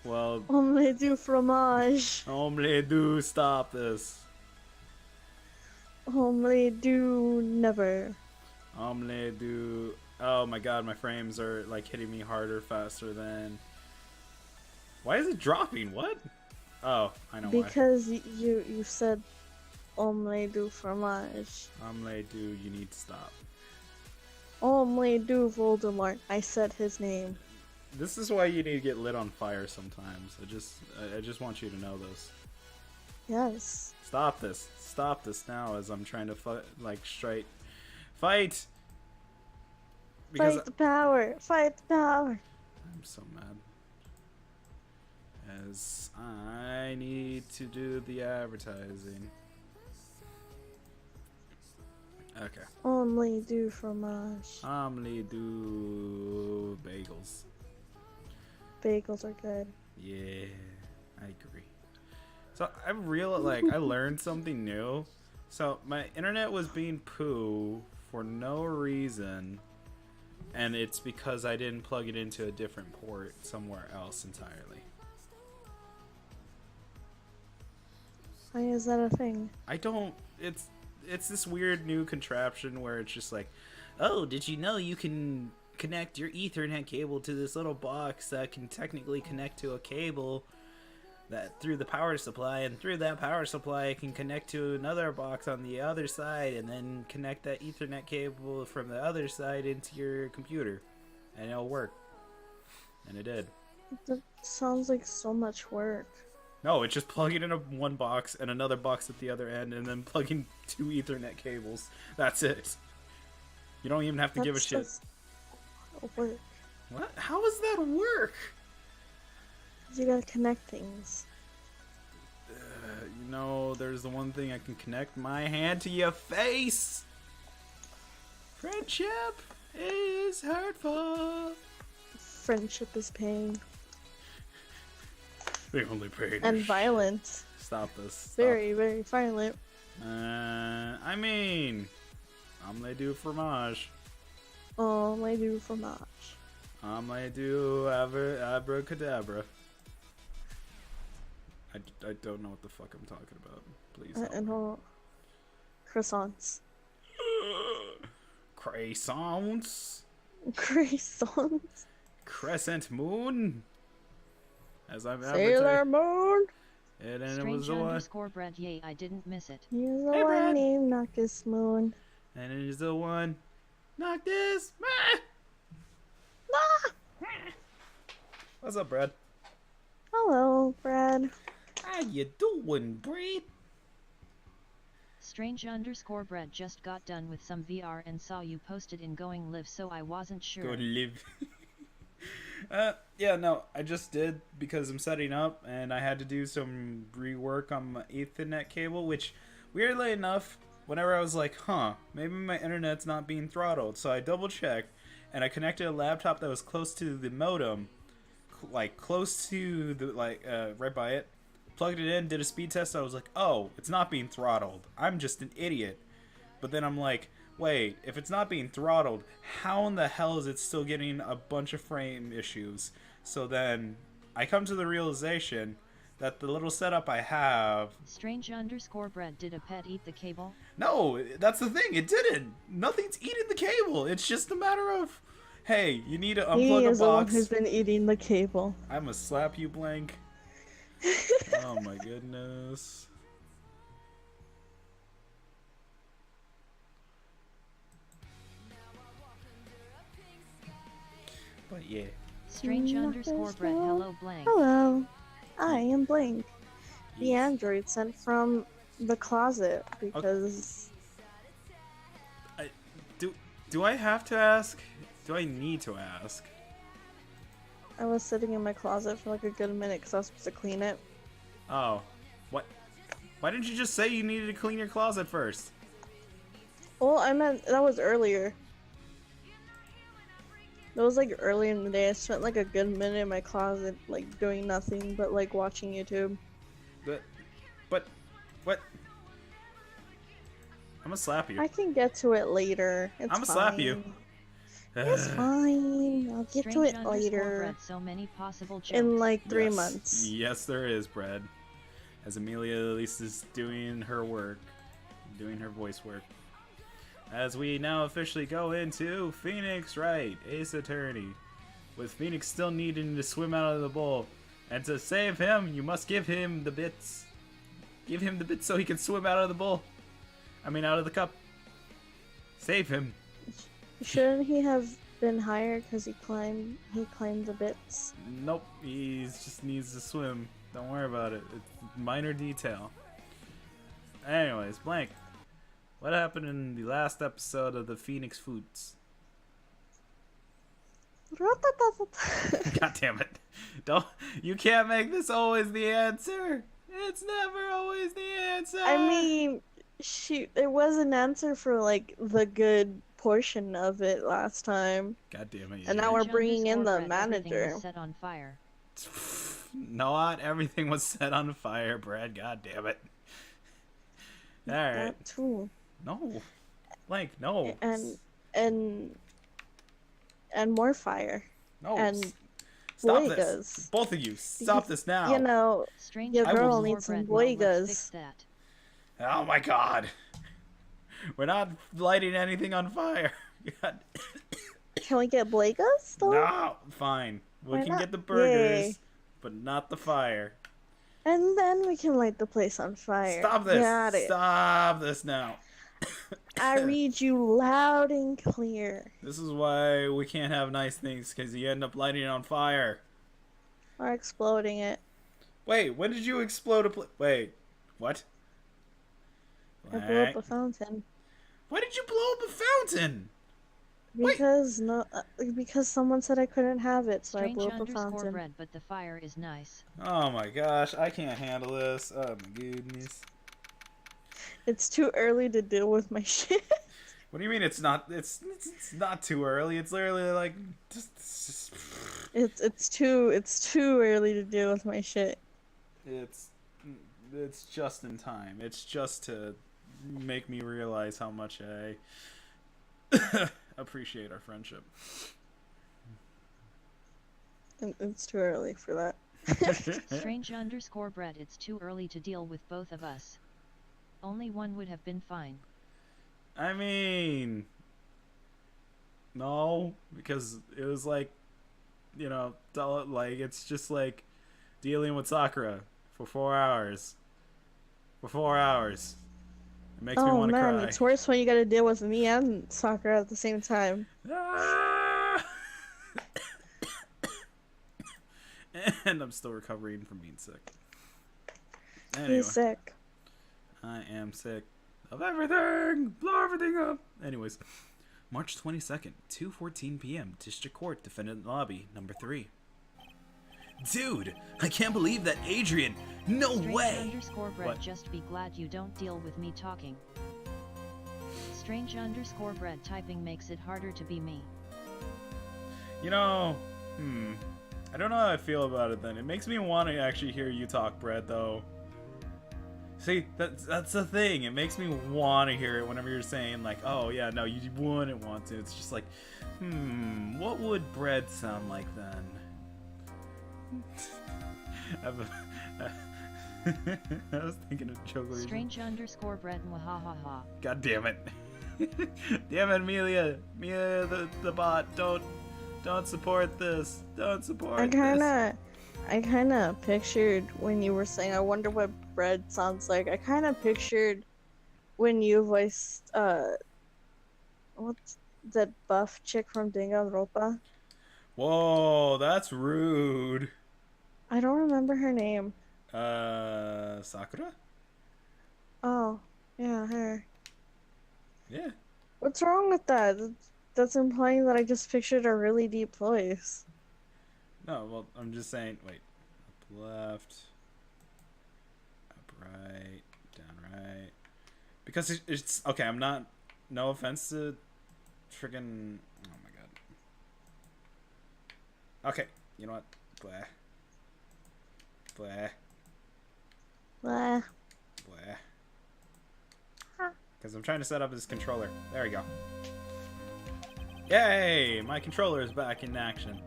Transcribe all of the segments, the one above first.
Well, Omelette du fromage. omelette do stop this. Omelette du never. Omelette do. Oh my god, my frames are like hitting me harder, faster than. Why is it dropping? What? Oh, I know why. Because you said omelette du fromage. Omelette do, you need to stop. Omelette du Voldemort. I said his name. This is why you need to get lit on fire sometimes. I just want you to know this. Yes. Stop this. Stop this now as I'm trying to straight fight. Because Fight the power. Fight the power. I'm so mad. As I need to do the advertising. Okay. Omelette du fromage. Omelette do bagels. Bagels are good. Yeah, I agree. So I learned something new. So my internet was being poo for no reason, and it's because I didn't plug it into a different port somewhere else entirely. Why is that a thing? I don't. It's this weird new contraption where it's just like, oh, did you know you can connect your Ethernet cable to this little box that can technically connect to a cable that through the power supply, and through that power supply it can connect to another box on the other side, and then connect that Ethernet cable from the other side into your computer, and it'll work. And it did. That sounds like so much work. No, it's just plugging in one box and another box at the other end, and then plugging 2 Ethernet cables. That's it. You don't even have to give a shit. Work. What? How does that work? You gotta connect things. You know, there's the one thing I can connect my hand to your face. Friendship is hurtful. Friendship is pain. The only pain. And violent. Stop this. Stop. Very, very violent. I mean, omelette du fromage. Omelette du fromage. Omelette du abracadabra. I don't know what the fuck I'm talking about. Please help And me. Croissants. Croissants. Croissants. Crescent moon. As I'm Sailor Moon. And then it Strange was the one. underscore Brad, yay, I didn't miss it. He's the Hey, one Brad. named Noctis Moon. And it is the one. Knock this. Ah! Ah! What's up, Brad? Hello, Brad. How you doing, Brad? Strange underscore Brad just got done with some VR and saw you posted in Going Live, so I wasn't sure. Go live. Yeah, no, I just did because I'm setting up and I had to do some rework on my Ethernet cable, which, weirdly enough, whenever I was like, huh, maybe my internet's not being throttled, so I double checked and I connected a laptop that was close to the modem, like close to the, right by it, plugged it in, did a speed test, I was like, oh, it's not being throttled. I'm just an idiot. But then I'm like, wait, if it's not being throttled, how in the hell is it still getting a bunch of frame issues? So then I come to the realization that the little setup I have... Strange underscore Brad, did a pet eat the cable? No, that's the thing, it didn't. Nothing's eating the cable. It's just a matter of, hey, you need to He unplug is a the one box. who's been eating the cable. I'm gonna slap you, Blank. Oh my goodness. But yeah. Strange underscore Brad, hello blank. Hello, I am Blink, the android sent from the closet because Do I have to ask? Do I need to ask? I was sitting in my closet for like a good minute because I was supposed to clean it. Oh. What? Why didn't you just say you needed to clean your closet first? Well, I meant that was earlier. That was like early in the day. I spent like a good minute in my closet, like doing nothing but like watching YouTube. But what? I'm gonna slap you. I can get to it later. It's I'ma slap you. fine. It's fine. I'll get to it later. Bread, so many possible jokes. In like 3 Yes. months. Yes, there is, Brad. As Amelia at least is doing her work, doing her voice work. As we now officially go into Phoenix Wright, Ace Attorney, with Phoenix still needing to swim out of the bowl. And to save him, you must give him the bits. Give him the bits so he can swim out of the bowl. I mean, out of the cup. Save him. Shouldn't he have been higher because he climbed the bits? Nope, he just needs to swim. Don't worry about it. It's a minor detail. Anyways, Blank. What happened in the last episode of the Phoenix Foods? God damn it. You can't make this always the answer. It's never always the answer. I mean, there was an answer for like the good portion of it last time. God damn it. And now we're bringing in the manager. Set on fire. Not everything was set on fire, Brad. God damn it. All right. That too. No. Blank, no. And more fire. No. And Stop boigas. this. Both of you, stop this now. You know, your girl needs some boigas. Oh my god. We're not lighting anything on fire. God. Can we get boigas though? No, fine. We Why can not? get the burgers, Yay. but not the fire. And then we can light the place on fire. Stop this. Got it. Stop this now. I read you loud and clear. This is why we can't have nice things, because you end up lighting it on fire. Or exploding it. Wait, when did you explode a Wait, what? I blew up a fountain. Why did you blow up a fountain? Because someone said I couldn't have it, so I blew up a Strange fountain. bread, but the fire is nice. Oh my gosh, I can't handle this. Oh my goodness. It's too early to deal with my shit. What do you mean it's not? It's not too early. It's literally like just It's too early to deal with my shit. it's just in time. It's just to make me realize how much I appreciate our friendship. It's too early for that. Strange_bread, it's too early to deal with both of us. Only one would have been fine. I mean, no, because it was like, you know, like it's just like dealing with Sakura for 4 hours. For 4 hours. It makes me want to cry. Oh man, it's worse when you gotta deal with me and Sakura at the same time. Ah! And I'm still recovering from being sick. Anyway, He's sick. I am sick of everything. Blow everything up. Anyways, March 22nd, 2:14 p.m. District Court, Defendant Lobby, number 3. Dude, I can't believe that Adrian. No way. Strange_bread, What? just be glad you don't deal with me talking. Strange_bread, typing makes it harder to be me. You know, I don't know how I feel about it then. It makes me want to actually hear you talk, Brett, though. See, that's the thing. It makes me want to hear it whenever you're saying, like, oh, yeah, no, you wouldn't want to. It's just like, what would bread sound like then? I was thinking of juggling. Strange_bread, mwahahaha. God damn it. Damn it, Amelia. Amelia, the bot. Don't support this. Don't support this. I kinda pictured when you were saying, I wonder what bread sounds like. I kinda pictured when you voiced, what's that buff chick from Danganronpa? Whoa, that's rude. I don't remember her name. Sakura? Oh, yeah, her. Yeah. What's wrong with that? That's implying that I just pictured a really deep voice. No, well, I'm just saying, wait. Up left. Up right. Down right. Because it's okay, I'm not, no offense to friggin', oh my god. Okay, you know what? Blah. Blah. Blah. Blah. Because I'm trying to set up his controller. There we go. Yay! My controller is back in action.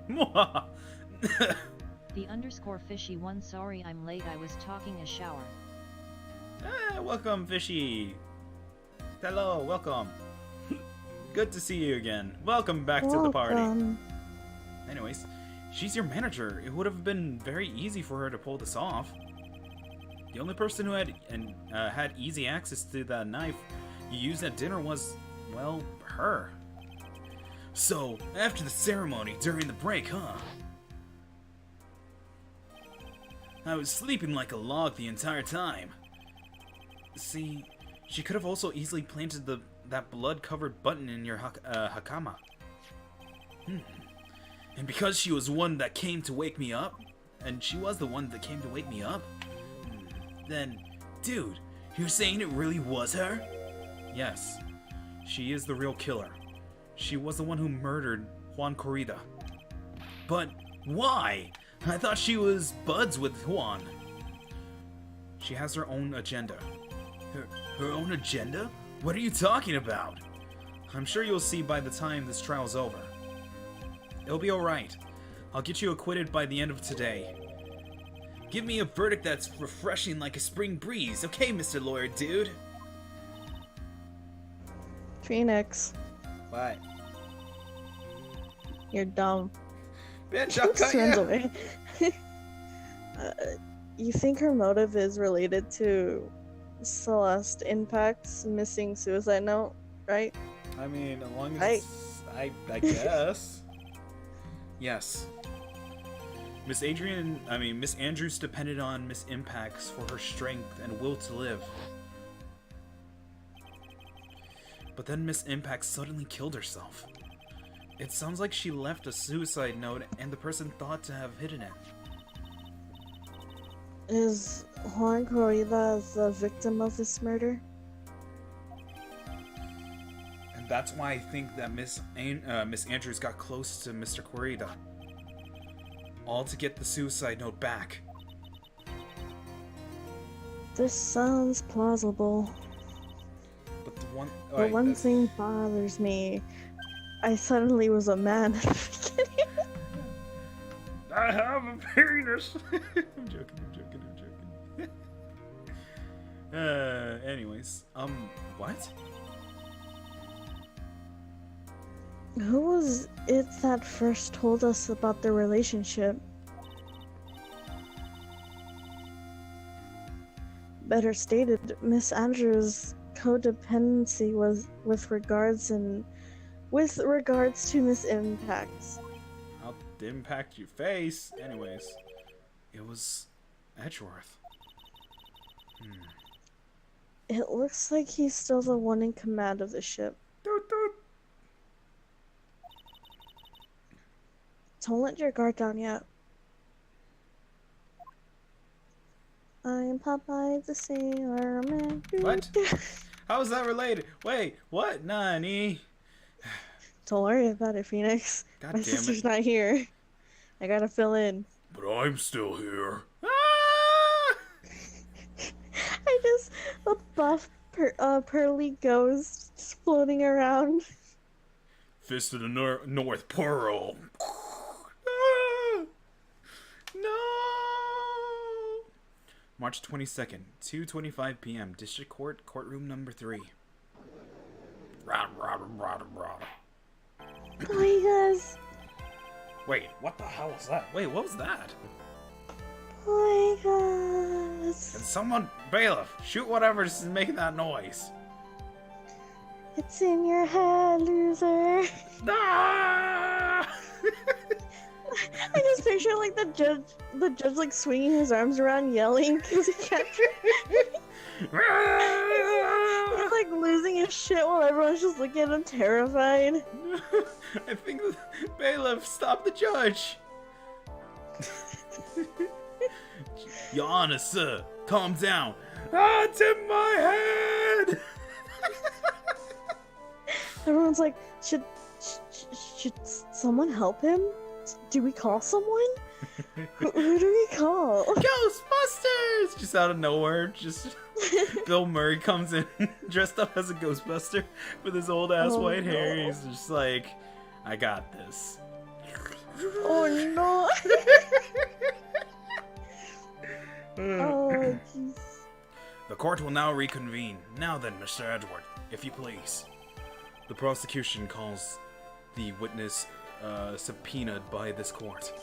The underscore fishy one, sorry I'm late, I was talking a shower. Welcome, Fishy. Hello, welcome. Good to see you again. Welcome back to the party. Anyways, she's your manager. It would have been very easy for her to pull this off. The only person who had easy access to that knife you used at dinner was, well, her. So, after the ceremony during the break, huh? I was sleeping like a log the entire time. See, she could have also easily planted that blood-covered button in your hakama. And because she was one that came to wake me up, then, dude, you're saying it really was her? Yes, she is the real killer. She was the one who murdered Juan Corrida. But why? I thought she was buds with Juan. She has her own agenda. Her own agenda? What are you talking about? I'm sure you'll see by the time this trial's over. It'll be alright. I'll get you acquitted by the end of today. Give me a verdict that's refreshing like a spring breeze, okay, Mr. Lawyer Dude? Phoenix, What? you're dumb. Bitch, I'll cut Runs you! away. You think her motive is related to Celeste Impact's missing suicide note, right? I mean, as long as Right. it's, I guess. Yes. Miss Andrews depended on Miss Impacts for her strength and will to live. But then Miss Impacts suddenly killed herself. It sounds like she left a suicide note and the person thought to have hidden it. Is Juan Corrida the victim of this murder? And that's why I think that Miss Andrews got close to Mr. Corrida. All to get the suicide note back. This sounds plausible. But the one... But one thing bothers me. I suddenly was a man at the beginning. I have a penis! I'm joking. Anyways, what? Who was it that first told us about their relationship? Better stated, Miss Andrews' codependency was with regards to Miss Impacts. I'll impact your face. Anyways, it was Edgeworth. It looks like he's still the one in command of the ship. Doot, doot. Don't let your guard down yet. I'm Popeye the Sailor Man. What? How is that related? Wait, what? Nani? Don't worry about it, Phoenix. God My damn sister's it. not here. I gotta fill in. But I'm still here. Ah! I just a buff pearly ghost just floating around. Fist of the North Pearl. Ah! No! March 22nd, 2:25 p.m. District Court, courtroom number 3. Oh, you guys. Wait, what the hell was that? Wait, what was that? Oh my Can god. someone, bailiff, shoot whatever's making that noise. It's in your head, loser. Ah! I just picture like the judge like swinging his arms around yelling because he can't. He's like losing his shit while everyone's just looking at him terrified. I think the bailiff stopped the judge. Your Honor, sir, calm down. Ah, it's in my head. Everyone's like, should someone help him? Do we call someone? who do we call? Ghostbusters! Just out of nowhere, just Bill Murray comes in dressed up as a Ghostbuster with his old ass Oh, white hair. no. He's just like, I got this. Oh no! Oh jeez. The court will now reconvene. Now then, Mr. Edward, if you please. The prosecution calls the witness subpoenaed by this court.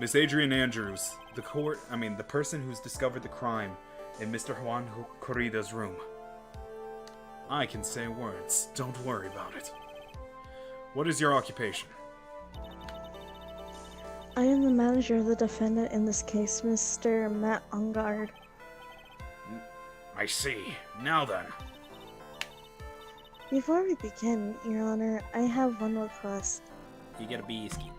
Miss Adrian Andrews, the person who's discovered the crime in Mr. Juan Corrida's room. I can say words. Don't worry about it. What is your occupation? I am the manager of the defendant in this case, Mr. Matt Ungard. I see. Now then. Before we begin, Your Honor, I have one request. You get a biscuit.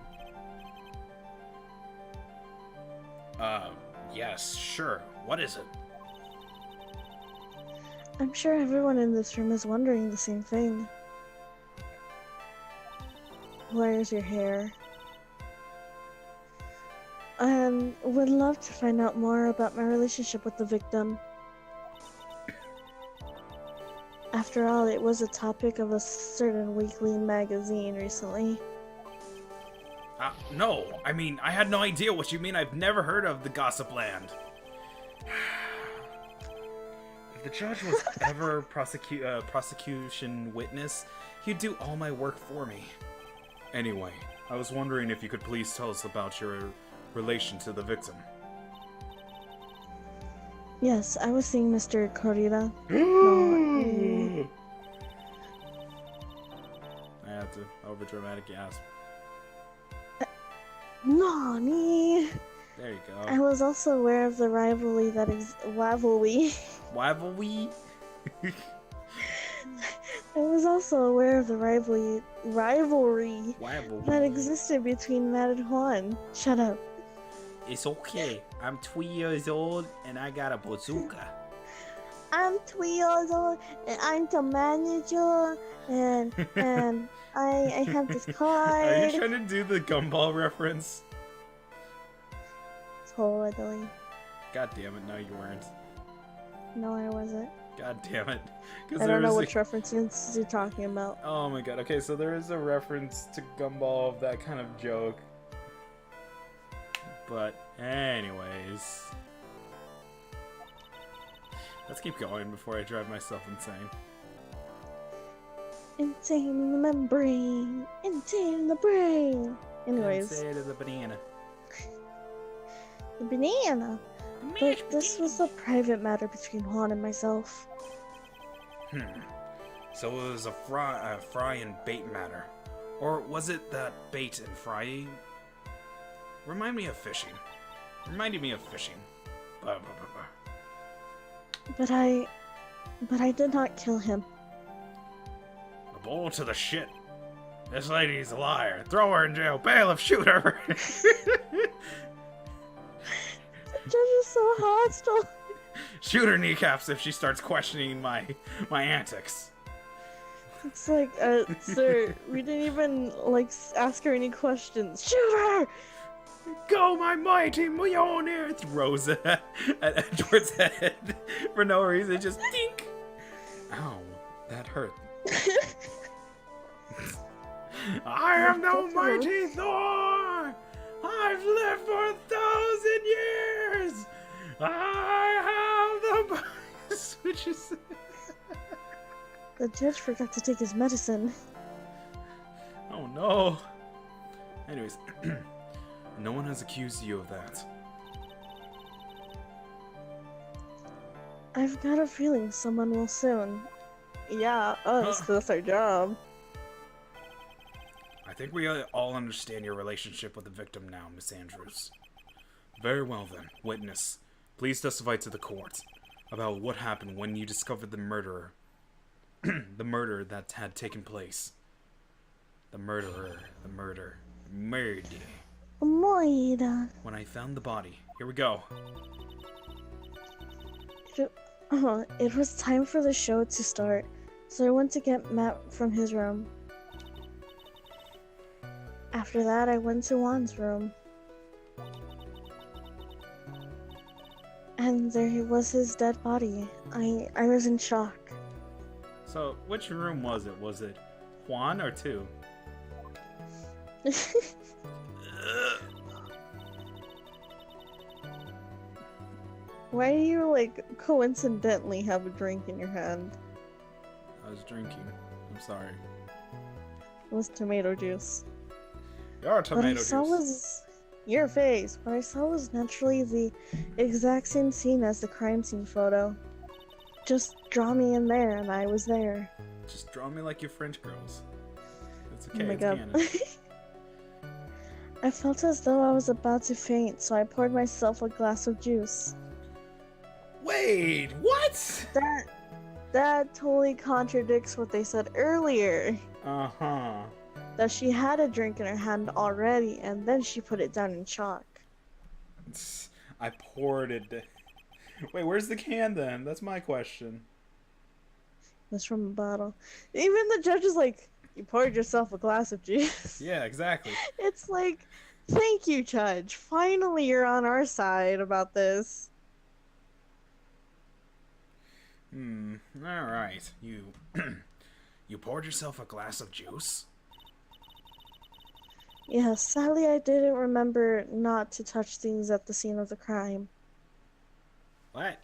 Yes, sure. What is it? I'm sure everyone in this room is wondering the same thing. Where's your hair? And would love to find out more about my relationship with the victim. After all, it was a topic of a certain weekly magazine recently. No. I mean, I had no idea what you mean. I've never heard of the Gossip Land. If the judge was ever prosecution witness, he'd do all my work for me. Anyway, I was wondering if you could please tell us about your relation to the victim. Yes, I was seeing Mr. Corrida. No, I had to overdramatic gasp. Nani! There you go. I was also aware of the rivalry that Rivalry? I was also aware of the rivalry that existed between Matt and Juan. Shut up. It's okay. I'm 2 years old and I got a bazooka. I'm 2 years old and I'm the manager and I have this card. Are you trying to do the gumball reference? Totally. God damn it, no you weren't. No, I wasn't. God damn it. I don't know which references you're talking about. Oh my god, okay, so there is a reference to Gumball of that kind of joke. But, anyways. Let's keep going before I drive myself insane. Insane in the membrane. Insane in the brain. Anyways. Insane as a banana. The banana. But this was a private matter between Juan and myself. So it was a fry and bait matter. Or was it that bait and frying? Reminded me of fishing. But I did not kill him. A bull to the shit. This lady's a liar. Throw her in jail. Bailiff, shoot her. The judge is so hostile. Shoot her kneecaps if she starts questioning my antics. It's like, sir, we didn't even, ask her any questions. Shoot her! Go, my mighty Mjolnir! Throws it at Edward's head for no reason. Just dink! Ow, that hurt. I am the mighty Thor! I've lived for 1,000 years! I have the switches. The judge forgot to take his medicine. Oh no. Anyways, no one has accused you of that. I've got a feeling someone will soon. Yeah, us, 'cause that's our job. I think we all understand your relationship with the victim now, Miss Andrews. Very well then, witness. Please testify to the court about what happened when you discovered the murderer. The murder that had taken place. The murder. Moira. When I found the body. Here we go. It was time for the show to start, so I went to get Matt from his room. After that, I went to Juan's room. And there was his dead body. I was in shock. So, which room was it? Was it Juan or 2? Why do you, like, coincidentally have a drink in your hand? I was drinking. I'm sorry. It was tomato juice. Your What I tomato saw juice. was your face. What I saw was naturally the exact same scene as the crime scene photo. Just draw me in there, and I was there. Just draw me like your French girls. It's Oh okay, my it's god. canon. I felt as though I was about to faint, so I poured myself a glass of juice. Wait, what? That totally contradicts what they said earlier. Uh-huh. That she had a drink in her hand already, and then she put it down in shock. I poured it. Wait, where's the can then? That's my question. It's from a bottle. Even the judge is like, you poured yourself a glass of juice. Yeah, exactly. It's like, thank you, Judge. Finally, you're on our side about this. Alright. You... you poured yourself a glass of juice? Yeah, sadly, I didn't remember not to touch things at the scene of the crime. What?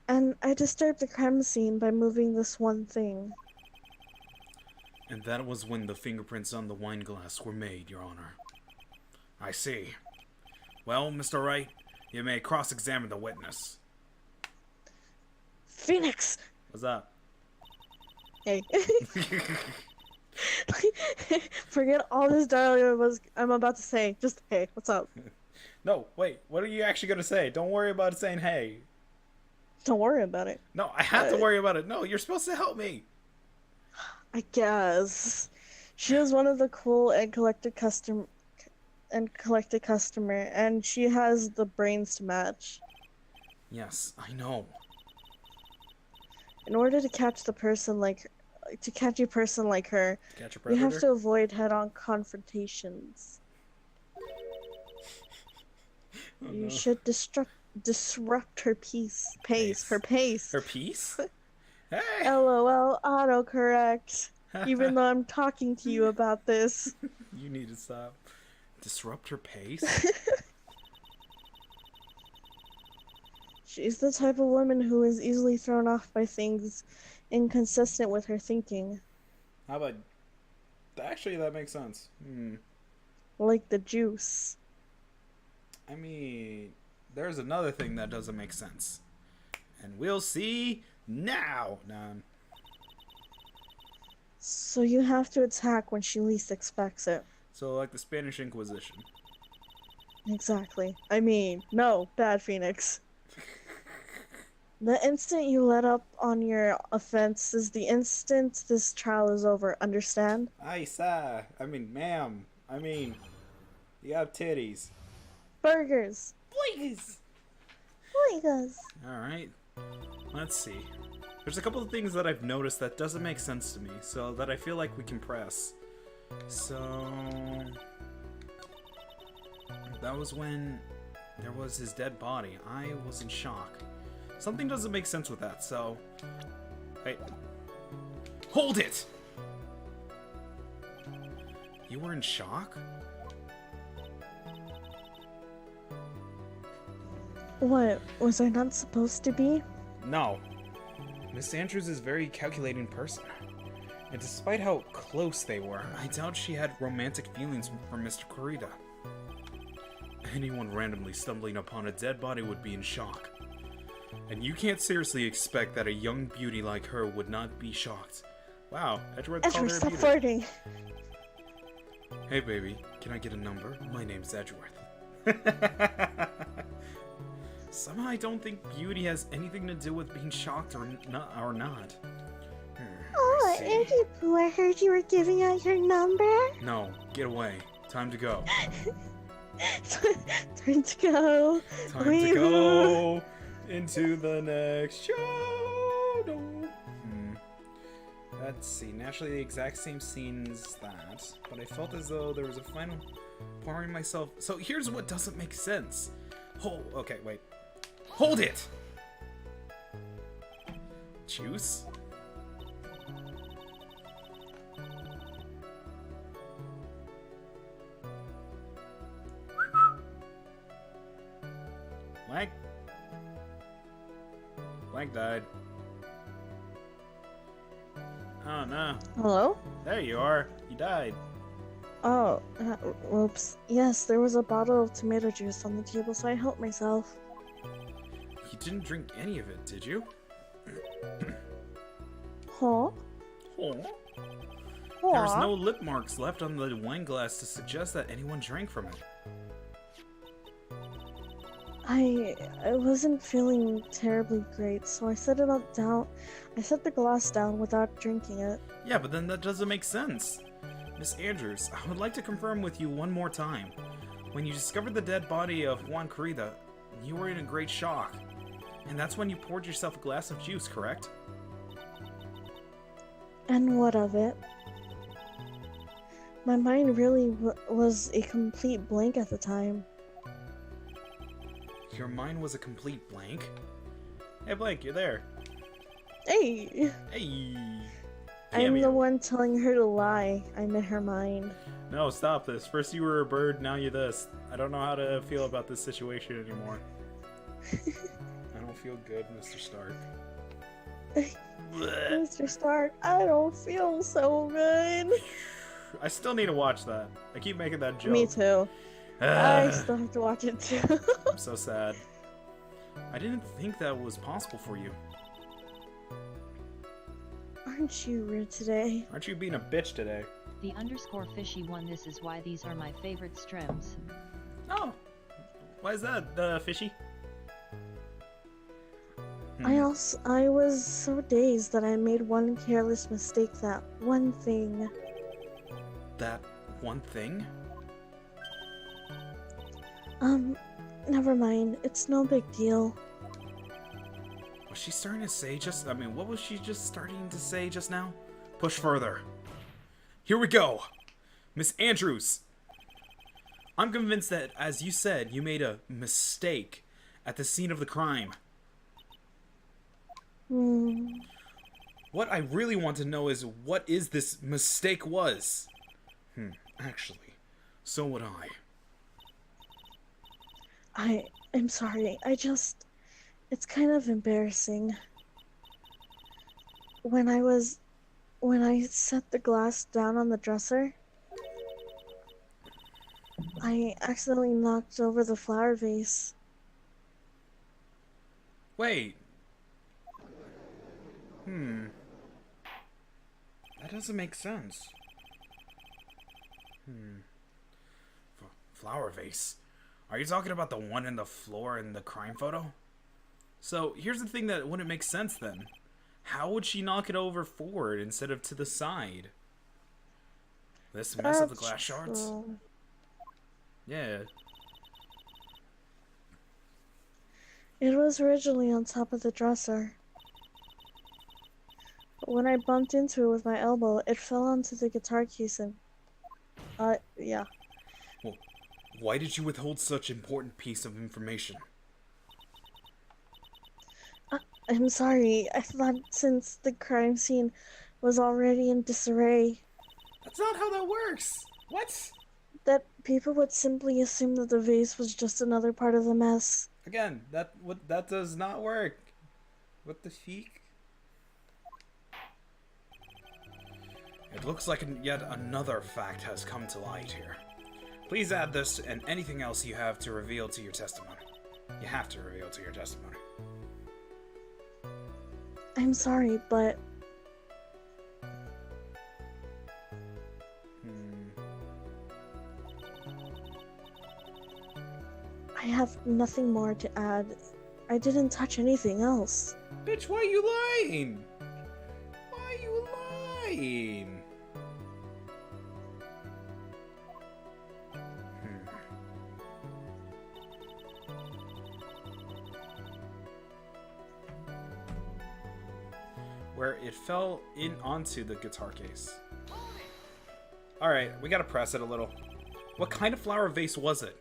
And I disturbed the crime scene by moving this one thing. And that was when the fingerprints on the wine glass were made, Your Honor. I see. Well, Mr. Wright, you may cross-examine the witness. Phoenix! What's up? Hey. Forget all this dialogue I'm about to say. Just, hey, what's up? No, wait, what are you actually gonna say? Don't worry about saying hey. Don't worry about it. No, I have to worry about it. No, you're supposed to help me. I guess. She was one of the cool and collected customer, and she has the brains to match. Yes, I know. In order to catch a person like her, Catch a we predator? have to avoid head-on confrontations. Oh, You no. should disrupt her pace. Her pace. Her piece? Hey! LOL, autocorrect. Even though I'm talking to you about this. You need to stop. Disrupt her pace? She's the type of woman who is easily thrown off by things inconsistent with her thinking. How about... Actually, that makes sense. Like the juice. I mean, there's another thing that doesn't make sense. And we'll see now. So you have to attack when she least expects it. So, like the Spanish Inquisition. Exactly. I mean, no, bad Phoenix. The instant you let up on your offense is the instant this trial is over, understand? Ma'am. You have titties. Burgers. Please. Burgers. Alright. Let's see. There's a couple of things that I've noticed that doesn't make sense to me, so that I feel like we can press. So... that was when there was his dead body. I was in shock. Something doesn't make sense with that, so... Wait. Hold it! You were in shock? What? Was I not supposed to be? No. Miss Andrews is a very calculating person. And despite how close they were, I doubt she had romantic feelings for Mr. Kurita. Anyone randomly stumbling upon a dead body would be in shock. And you can't seriously expect that a young beauty like her would not be shocked. Wow, Edgeworth called Edward, her a stop beauty. flirting. Hey baby, can I get a number? My name's Edgeworth. Somehow I don't think beauty has anything to do with being shocked or not. Oh, I see. Andy Pooh, I heard you were giving out your number. No, get away. Time to go. Time to go. Time to go into the next show. No. Let's see. Naturally, the exact same scene as that, but I felt as though there was a final pouring myself. So here's what doesn't make sense. Okay, wait. Hold it. Blank? Blank died. Oh no. Hello? There you are. You died. Oh, whoops. Yes, there was a bottle of tomato juice on the table, so I helped myself. You didn't drink any of it, did you? Huh? Oh. Aw. There was no lip marks left on the wine glass to suggest that anyone drank from it. I wasn't feeling terribly great, so I set it up down. I set the glass down without drinking it. Yeah, but then that doesn't make sense. Miss Andrews, I would like to confirm with you one more time. When you discovered the dead body of Juan Corrida, you were in a great shock. And that's when you poured yourself a glass of juice, correct? And what of it? My mind really was a complete blank at the time. Your mind was a complete blank? Hey, Blank, you're there. Hey! Hey! I'm the one telling her to lie. I'm in her mind. No, stop this. First you were a bird, now you're this. I don't know how to feel about this situation anymore. I don't feel good, Mr. Stark. Mr. Stark, I don't feel so good. I still need to watch that. I keep making that joke. Me too. I still have to watch it too. I'm so sad. I didn't think that was possible for you. Aren't you rude today? Aren't you being a bitch today? The _fishy one. This is why these are my favorite streams. Oh. Why is that, fishy? I was so dazed that I made one careless mistake. That one thing. That one thing? Never mind. It's no big deal. Was she starting to say what was she just starting to say just now? Push further. Here we go! Miss Andrews! I'm convinced that, as you said, you made a mistake at the scene of the crime. What I really want to know is what this mistake was. Actually, so would I. I'm sorry. It's kind of embarrassing. When I set the glass down on the dresser, I accidentally knocked over the flower vase. Wait. That doesn't make sense. Flower vase. Are you talking about the one in the floor in the crime photo? So, here's the thing that wouldn't make sense then. How would she knock it over forward instead of to the side? This mess of the glass shards? True. Yeah. It was originally on top of the dresser. But when I bumped into it with my elbow, it fell onto the guitar case and... yeah. Well, why did you withhold such important piece of information? I'm sorry. I thought since the crime scene was already in disarray, That's not how that works! What? that people would simply assume that the vase was just another part of the mess. Again, that does not work. What the feek? It looks like yet another fact has come to light here. Please add this and anything else you have to reveal to your testimony. You have to reveal to your testimony. I'm sorry, but... I have nothing more to add. I didn't touch anything else. Bitch, why are you lying? Why are you lying? Where it fell in onto the guitar case. Alright, we gotta press it a little. What kind of flower vase was it?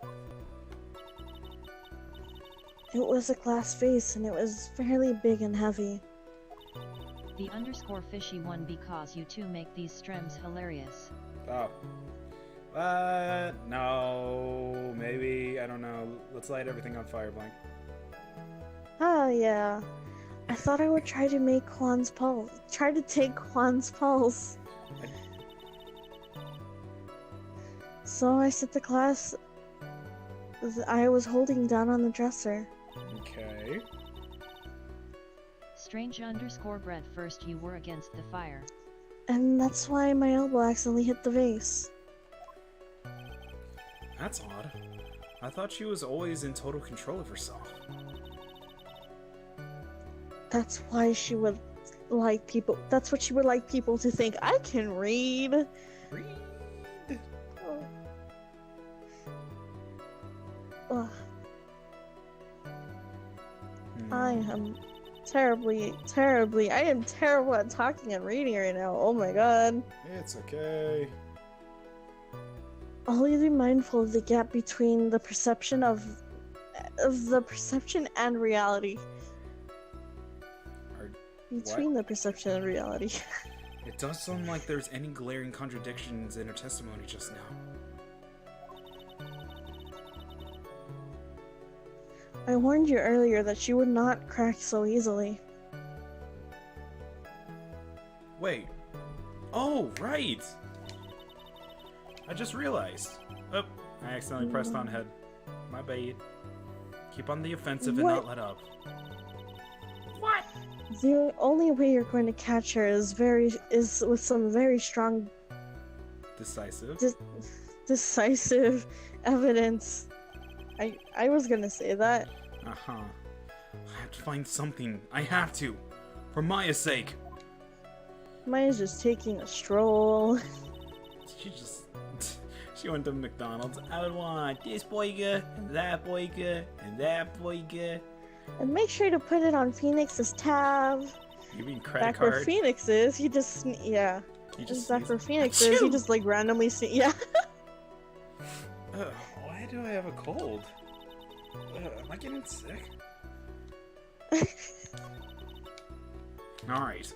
It was a glass vase, and it was fairly big and heavy. The _fishy one because you two make these streams hilarious. Oh. No, maybe, I don't know. Let's light everything on fire, Blank. Oh yeah. I thought I would try to make Juan's pulse. Try to take Juan's pulse. So I set the glass I was holding down on the dresser. Okay. Strange underscore bread. First you were against the fire. And that's why my elbow accidentally hit the vase. That's odd. I thought she was always in total control of herself. That's why she would like people. That's what she would like people to think. I can read. Read. Oh. Ugh. I am terribly. I am terrible at talking and reading right now. Oh my god. It's okay. Always be mindful of the gap between the perception of the perception and reality. Between the perception and reality. It does sound like there's any glaring contradictions in her testimony just now. I warned you earlier that she would not crack so easily. Wait. Oh, right! I just realized. Oh, I accidentally pressed on head. My bad. Keep on the offensive and not let up. What? The only way you're going to catch her is with some very strong Decisive. decisive evidence. I was gonna say that. Uh-huh. I have to find something. I have to. For Maya's sake. Maya's just taking a stroll. She went to McDonald's. I would want this burger, and that burger, and that burger. And make sure to put it on Phoenix's tab. You mean credit Back card? where Phoenix is, he just yeah. You just Back where Phoenix Achoo! is, he just like randomly yeah. Why do I have a cold? Am I getting sick? Alright.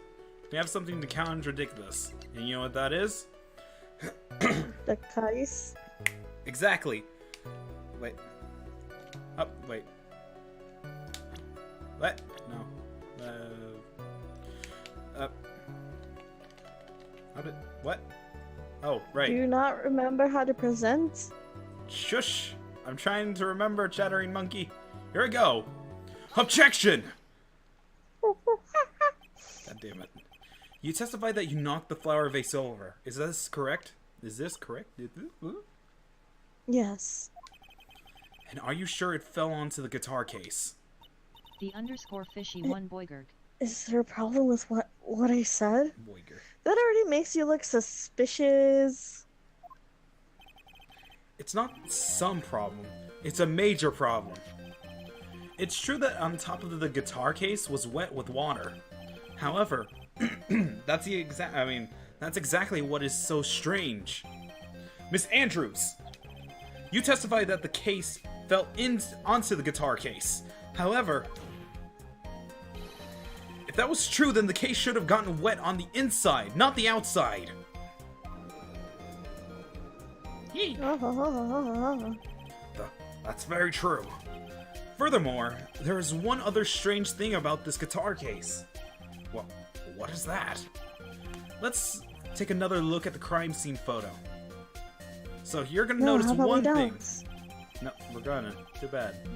We have something to contradict this. And you know what that is? The Kais. Exactly. Wait. Oh, wait. What? No. How did... What? Oh, right. Do you not remember how to present? Shush! I'm trying to remember, chattering monkey. Here we go. Objection! God damn it. You testified that you knocked the flower vase over. Is this correct? Is this correct? Yes. And are you sure it fell onto the guitar case? The underscore fishy one Boygerg. Is there a problem with what I said? Boiger. That already makes you look suspicious. It's not some problem. It's a major problem. It's true that on top of the guitar case was wet with water. However, that's exactly what is so strange. Miss Andrews, you testified that the case fell onto the guitar case. However, if that was true, then the case should have gotten wet on the inside, not the outside. That's very true. Furthermore, there is one other strange thing about this guitar case. Well, what is that? Let's take another look at the crime scene photo. So you're gonna notice one thing. No, we're gonna. Too bad.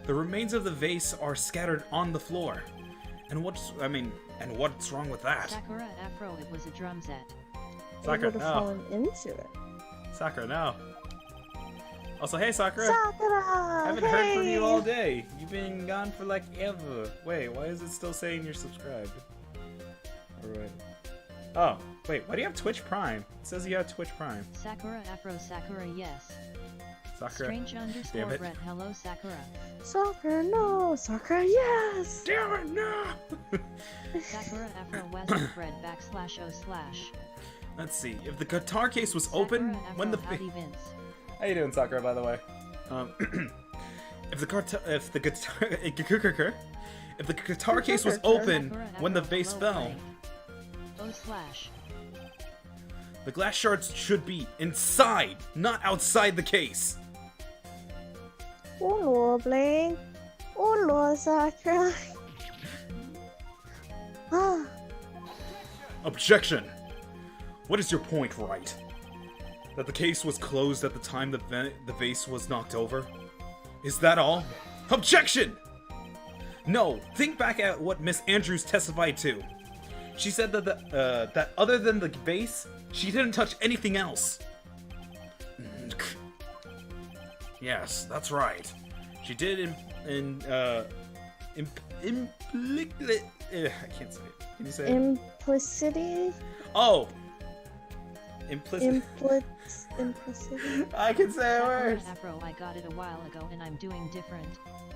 The remains of the vase are scattered on the floor. And what's wrong with that? Sakura Afro, it was a drum set. Sakura, It would have fallen into it. Sakura, no. Also, hey Sakura! Sakura! I haven't heard from you all day. You've been gone for like ever. Wait, why is it still saying you're subscribed? Alright. Oh, wait, why do you have Twitch Prime? It says you have Twitch Prime. Sakura Afro Sakura, yes. Sakura. Strange underscore Damn it. Brett, hello Sakura. Sakura, no! Sakura, yes! Damn it, no! Sakura Afro West Fred /o/. Let's see. If the guitar case was open Sakura when the Afro, howdy Vince. How you doing, Sakura, by the way? If the guitar case was open Sakura when the Afro, vase hello, fell, Play. the glass shards should be inside, not outside the case. Oh no, Blake. Oh Lord, Sakura. Ah, Objection! What is your point, Wright? That the case was closed at the time the vase was knocked over? Is that all? Objection! No, think back at what Miss Andrews testified to. She said that that other than the vase, she didn't touch anything else. Yes, that's right. She did I can't say it. Can you say it? implicity? Oh! Implicit. Implicity? I can say it Sakura worse. Afro, I got it a while ago and I'm doing different.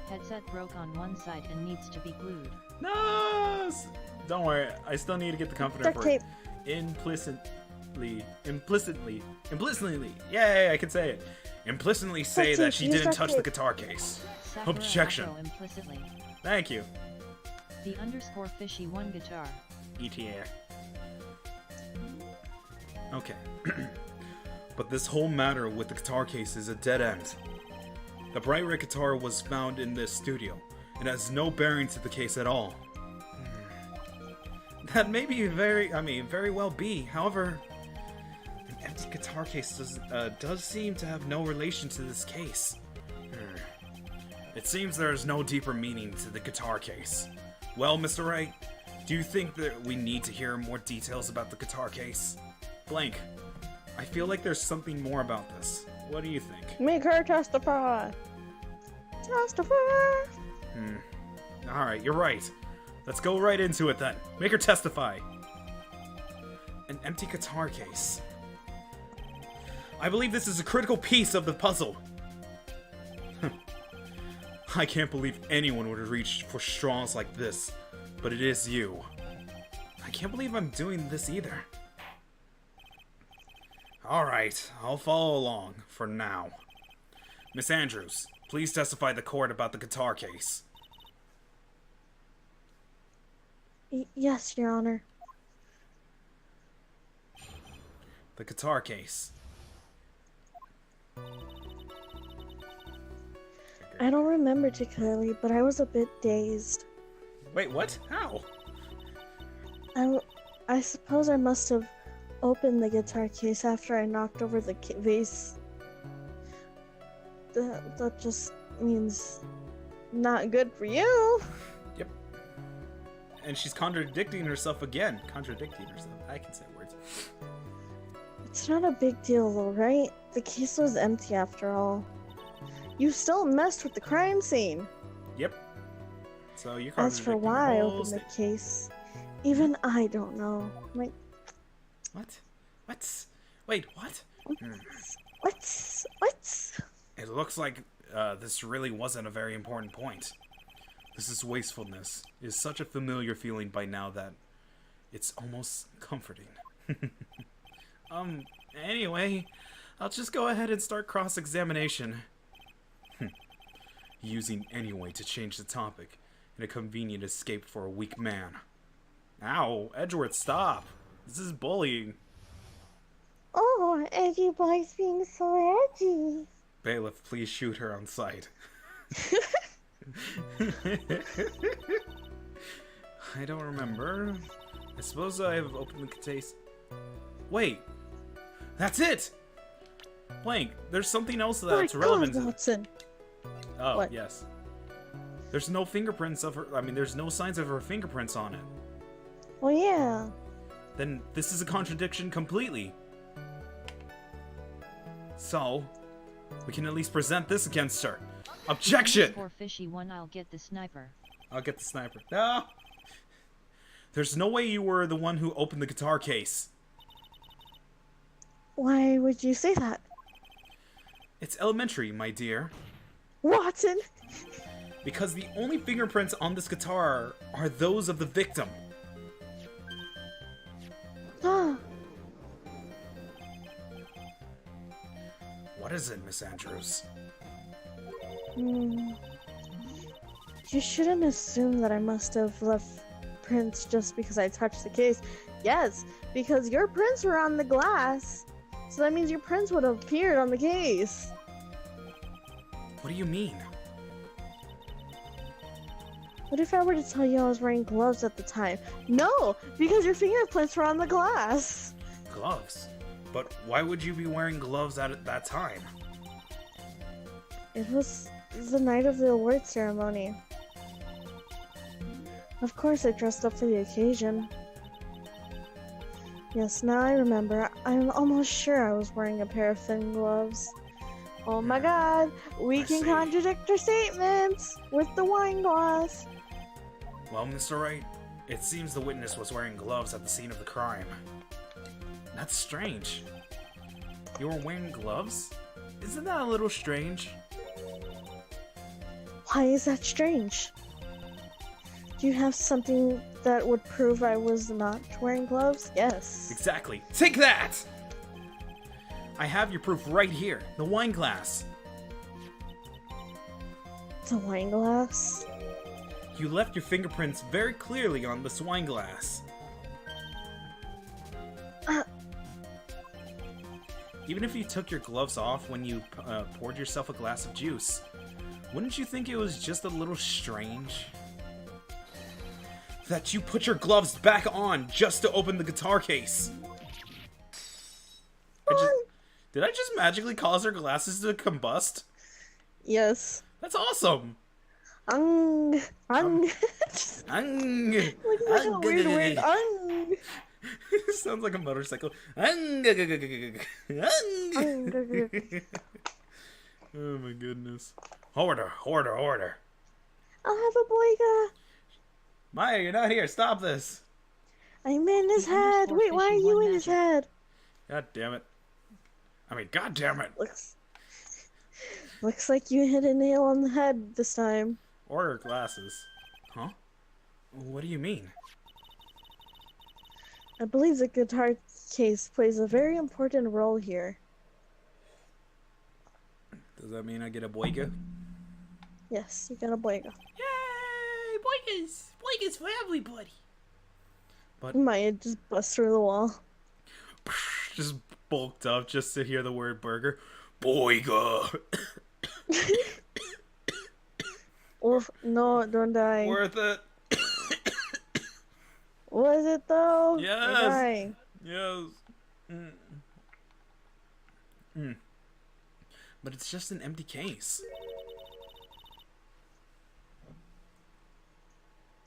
Headset broke on one side and needs to be glued. No! Don't worry, I still need to get the comforter Duct for it. tape. Implicitly. Yay, I can say it. Implicitly say Duct that tape, she use didn't duct touch the tape. guitar case. Sakura Objection. Afro implicitly. Thank you. The _ fishy one guitar. ETA. Okay. But this whole matter with the guitar case is a dead end. The Bright Red guitar was found in this studio, and has no bearing to the case at all. That may be very well be. However, an empty guitar case does seem to have no relation to this case. It seems there is no deeper meaning to the guitar case. Well, Mr. Wright, do you think that we need to hear more details about the guitar case? Blank, I feel like there's something more about this. What do you think? Make her testify. Testify. Alright, you're right. Let's go right into it then. Make her testify. An empty guitar case. I believe this is a critical piece of the puzzle. I can't believe anyone would reach for straws like this, but it is you. I can't believe I'm doing this either. Alright, I'll follow along, for now. Miss Andrews, please testify the court about the guitar case. Yes, Your Honor. The guitar case. I don't remember too clearly, but I was a bit dazed. Wait, what? How? I suppose I must have opened the guitar case after I knocked over the vase. That just means not good for you. Yep. And she's contradicting herself again. Contradicting herself. I can say words. It's not a big deal though, right? The case was empty after all. You still messed with the crime scene. Yep. So you're As for contradicting why I the whole opened the state. case, even I don't know. Like, What? What? Wait, what? What? It looks like this really wasn't a very important point. This is wastefulness. It is such a familiar feeling by now that it's almost comforting. Anyway, I'll just go ahead and start cross-examination. Using anyway to change the topic in a convenient escape for a weak man. Ow, Edgeworth, stop! This is bullying. Oh, Edgy Boy's being so edgy. Bailiff, please shoot her on sight. I don't remember. I suppose I have opened the case. Wait! That's it! Blank, there's something else that's My relevant God, to Watson. Oh, What? yes. There's no fingerprints of her. There's no signs of her fingerprints on it. Well, yeah. Then this is a contradiction completely. So, we can at least present this against her. Objection! For fishy one, I'll get the sniper. I'll get the sniper. No! There's no way you were the one who opened the guitar case. Why would you say that? It's elementary, my dear. Watson! Because the only fingerprints on this guitar are those of the victim. Ah, What is it, Miss Andrews? You shouldn't assume that I must have left prints just because I touched the case. Yes, because your prints were on the glass. So that means your prints would have appeared on the case. What do you mean? What if I were to tell you I was wearing gloves at the time? No, because your fingerprints were on the glass. Gloves? But why would you be wearing gloves at that time? It was the night of the award ceremony. Of course I dressed up for the occasion. Yes, now I remember. I'm almost sure I was wearing a pair of thin gloves. Oh my god, we can contradict our statements with the wine glass. Well, Mr. Wright, it seems the witness was wearing gloves at the scene of the crime. That's strange. You were wearing gloves? Isn't that a little strange? Why is that strange? Do you have something that would prove I was not wearing gloves? Yes. Exactly. Take that! I have your proof right here. The wine glass. The wine glass? You left your fingerprints very clearly on this wine glass. Even if you took your gloves off when you poured yourself a glass of juice, wouldn't you think it was just a little strange that you put your gloves back on just to open the guitar case? Did I just magically cause her glasses to combust? Yes. That's awesome! Like a weird word. Sounds like a motorcycle. Oh my goodness. Order. I'll have a boyga. Maya, you're not here. Stop this. I'm in his head. Wait, why are you in his head? God damn it. God damn it. Looks like you hit a nail on the head this time. Order glasses. Huh? What do you mean? I believe the guitar case plays a very important role here. Does that mean I get a boyga? Yes, you got a boyga. Yay! Boygas! Boygas for everybody! But Maya just bust through the wall. just bulked up just to hear the word burger. Boyga! Oof, no, don't die. Worth it! Was it though? Yes! You're dying. Yes! But it's just an empty case.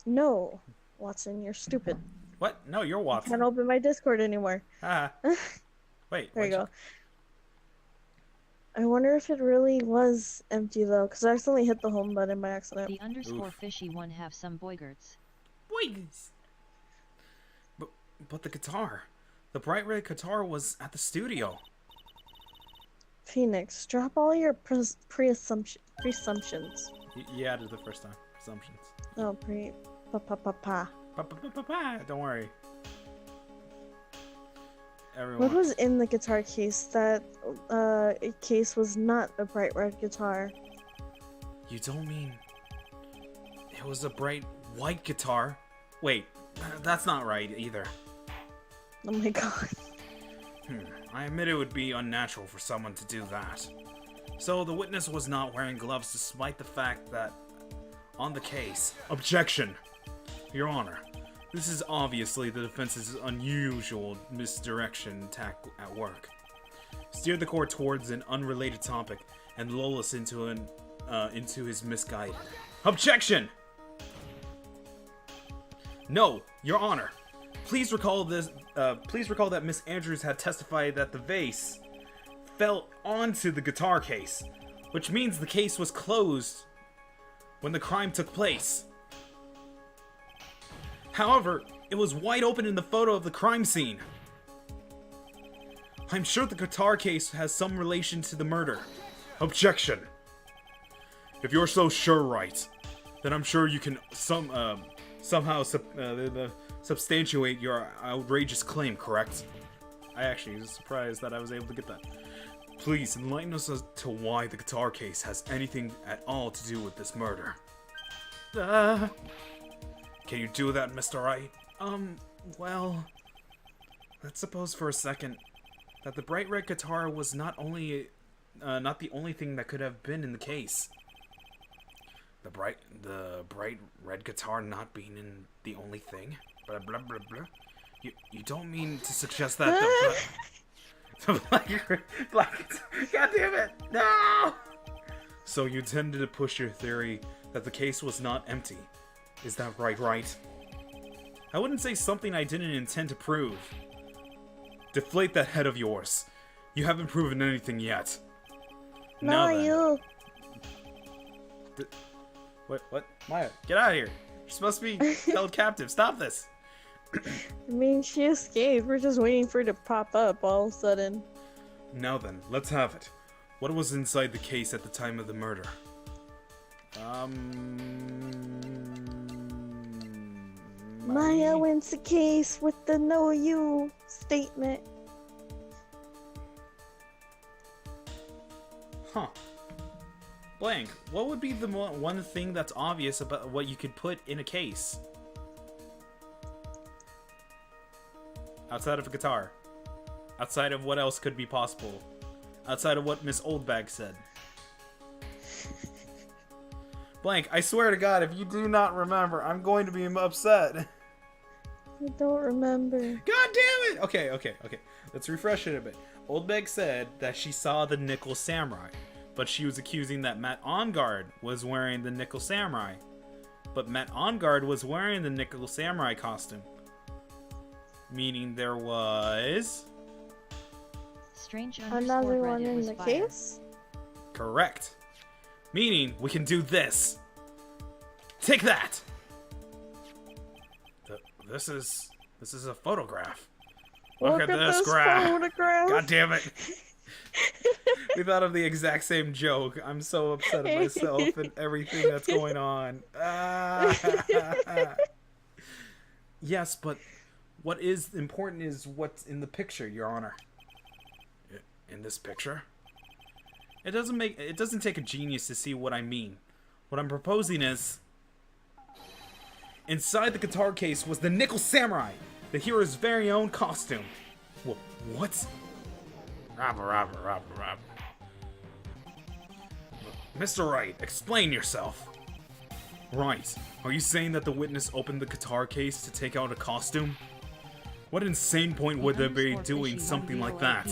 No, Watson, you're stupid. What? No, you're Watson. Can't open my Discord anymore. Ah. Wait. There you go. I wonder if it really was empty though, because I accidentally hit the home button by accident. The underscore fishy one have some boygerts. Boygas! But the guitar. The bright red guitar was at the studio. Phoenix, drop all your presumptions. You added it the first time. Presumptions. Oh, pa. Don't worry. Everyone. What was in the guitar case? That case was not a bright red guitar. You don't mean it was a bright white guitar? Wait, that's not right either. Oh my god. I admit it would be unnatural for someone to do that. So the witness was not wearing gloves despite the fact that on the case. Objection! Your Honor, this is obviously the defense's unusual misdirection tack at work. Steer the court towards an unrelated topic and lull us into his misguided. Objection! No, Your Honor. Please recall that Miss Andrews had testified that the vase fell onto the guitar case, which means the case was closed when the crime took place. However, it was wide open in the photo of the crime scene. I'm sure the guitar case has some relation to the murder. Objection. If you're so sure, Wright, then I'm sure you can somehow substantiate your outrageous claim, correct? I actually was surprised that I was able to get that. Please enlighten us as to why the guitar case has anything at all to do with this murder. Can you do that, Mr. Wright? Well, let's suppose for a second that the bright red guitar was not the only thing that could have been in the case. The bright red guitar not being in the only thing. Blah blah blah blah. You don't mean to suggest that the black God damn it! No! So you tended to push your theory that the case was not empty. Is that right, Wright? I wouldn't say something I didn't intend to prove. Deflate that head of yours. You haven't proven anything yet. No, you. What? Maya, get out of here. You're supposed to be held captive. Stop this. I mean, she escaped. We're just waiting for it to pop up all of a sudden. Now then, let's have it. What was inside the case at the time of the murder? Maya wins the case with the "no you" statement. Huh. Blank, what would be the one thing that's obvious about what you could put in a case? Outside of a guitar. Outside of what else could be possible. Outside of what Miss Oldbag said. Blank, I swear to God, if you do not remember, I'm going to be upset. I don't remember. God damn it! Okay. Let's refresh it a bit. Oldbeg said that she saw the Nickel Samurai, but she was accusing that Matt Onguard was wearing the Nickel Samurai. But Matt Onguard was wearing the Nickel Samurai costume. Meaning there was... Strange another one Reddit in was the fire. case? Correct. Meaning we can do this. Take that! This is a photograph. Look at this graph. photograph. God damn it. We thought of the exact same joke. I'm so upset at myself and everything that's going on. Yes, but what is important is what's in the picture, Your Honor. In this picture? It doesn't take a genius to see what I mean. What I'm proposing is, inside the guitar case was the Nickel Samurai, the hero's very own costume. What? Robber. Mr. Wright, explain yourself. Right. Are you saying that the witness opened the guitar case to take out a costume? What insane point would they be doing something like that?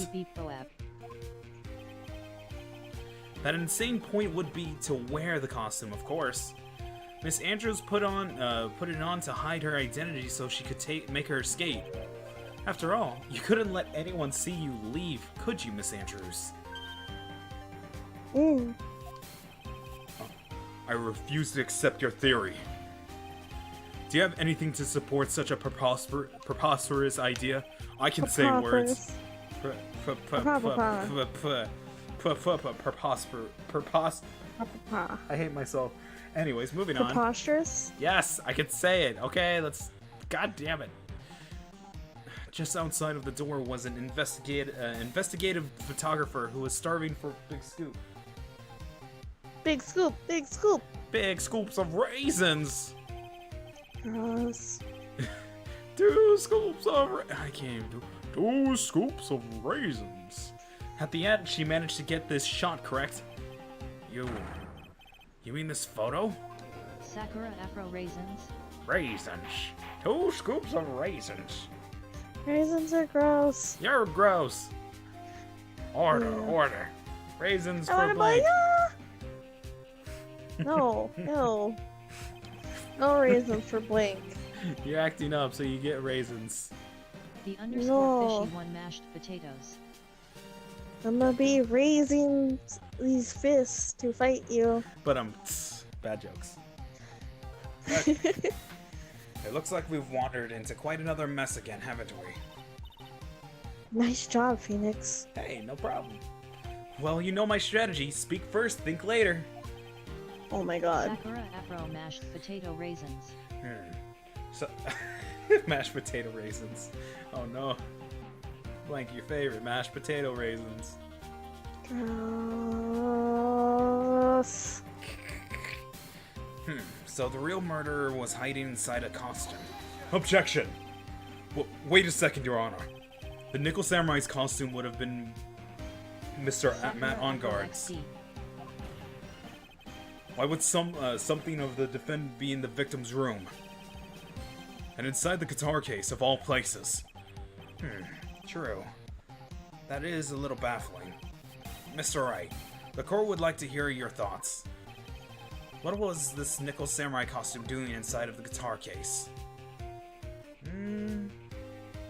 That insane point would be to wear the costume, of course. Miss Andrews put it on to hide her identity so she could make her escape. After all, you couldn't let anyone see you leave, could you, Miss Andrews? I refuse to accept your theory. Do you have anything to support such a preposterous idea? I can say words. I hate myself. Anyways, moving on. Preposterous? Yes, I can say it. Okay, let's... God damn it. Just outside of the door was an investigative photographer who was starving for Big Scoop. Big scoop, big scoop. Big scoops of raisins. Gross. 2 scoops of I can't even do 2 scoops of raisins. At the end, she managed to get this shot correct. You mean this photo? Sakura Afro raisins. Raisins. 2 scoops of raisins. Raisins are gross. You're gross. Order. Raisins I for wanna Blake. No. No raisins for Blink. You're acting up, so you get raisins. The underscore fishy one mashed potatoes. I'm gonna be raising these fists to fight you. But bad jokes. It looks like we've wandered into quite another mess again, haven't we? Nice job, Phoenix. Hey, no problem. Well, you know my strategy. Speak first, think later. Oh my god. Sakura Afro mashed potato raisins. So, mashed potato raisins. Oh no. Blank, your favorite mashed potato raisins. Gross. So the real murderer was hiding inside a costume. Objection! Wait a second, Your Honor. The Nickel Samurai's costume would have been Mr. Matt Onguard's. Why would something of the defendant be in the victim's room? And inside the guitar case, of all places. True. That is a little baffling. Mr. Wright, the court would like to hear your thoughts. What was this nickel samurai costume doing inside of the guitar case?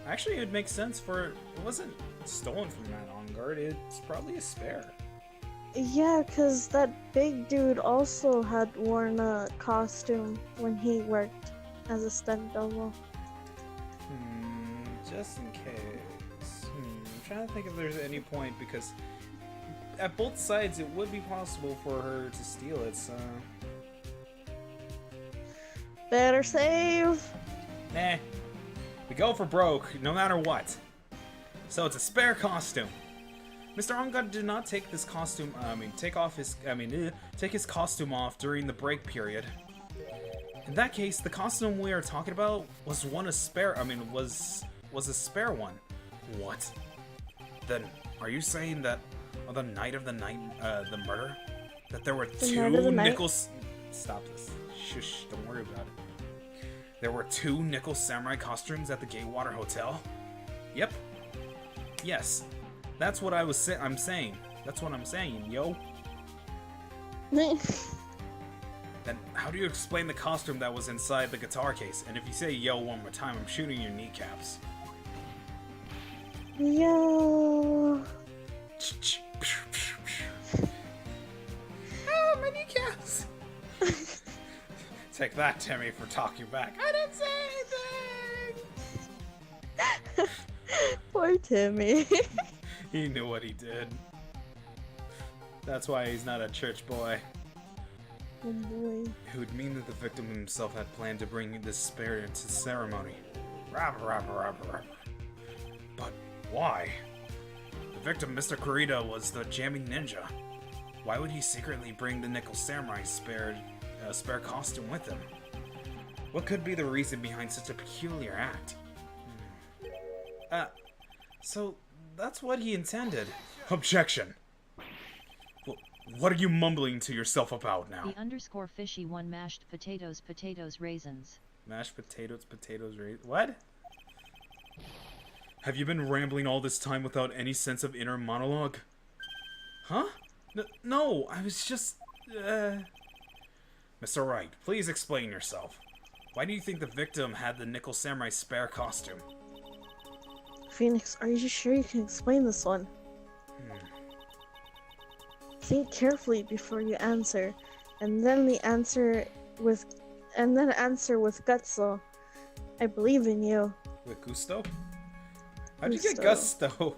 Actually, it would make sense for... It wasn't stolen from that on guard. It's probably a spare. Yeah, because that big dude also had worn a costume when he worked as a stunt double. Just in case. I'm trying to think if there's any point, because at both sides it would be possible for her to steal it, so... Better save! Nah. We go for broke, no matter what. So it's a spare costume. Mr. Ongad did not take this costume, take his costume off during the break period. In that case, the costume we are talking about was a spare one. What? Then, are you saying that on the night of the murder, that there were two nickels... Stop this. Shush, don't worry about it. There were two nickel samurai costumes at the Gatewatr Hotel? Yep. Yes. That's what I'm saying. That's what I'm saying, yo. Then how do you explain the costume that was inside the guitar case? And if you say yo one more time, I'm shooting your kneecaps. Yo. Oh, my kneecaps! Take that, Timmy, for talking back. I didn't say anything! Poor Timmy. He knew what he did. That's why he's not a church boy. Oh boy. It would mean that the victim himself had planned to bring this spare into the ceremony. But why? The victim, Mr. Kurita, was the jamming ninja. Why would he secretly bring the nickel samurai spare costume with him? What could be the reason behind such a peculiar act? So that's what he intended. Objection. What are you mumbling to yourself about now? The _fishy one mashed potatoes raisins. Mashed potatoes raisins. What? Have you been rambling all this time without any sense of inner monologue? Huh? No, I was just... Mr. Wright, please explain yourself. Why do you think the victim had the nickel samurai spare costume? Phoenix, are you sure you can explain this one? Think carefully before you answer, and then answer with gusto. I believe in you. With gusto? How'd you get gusto?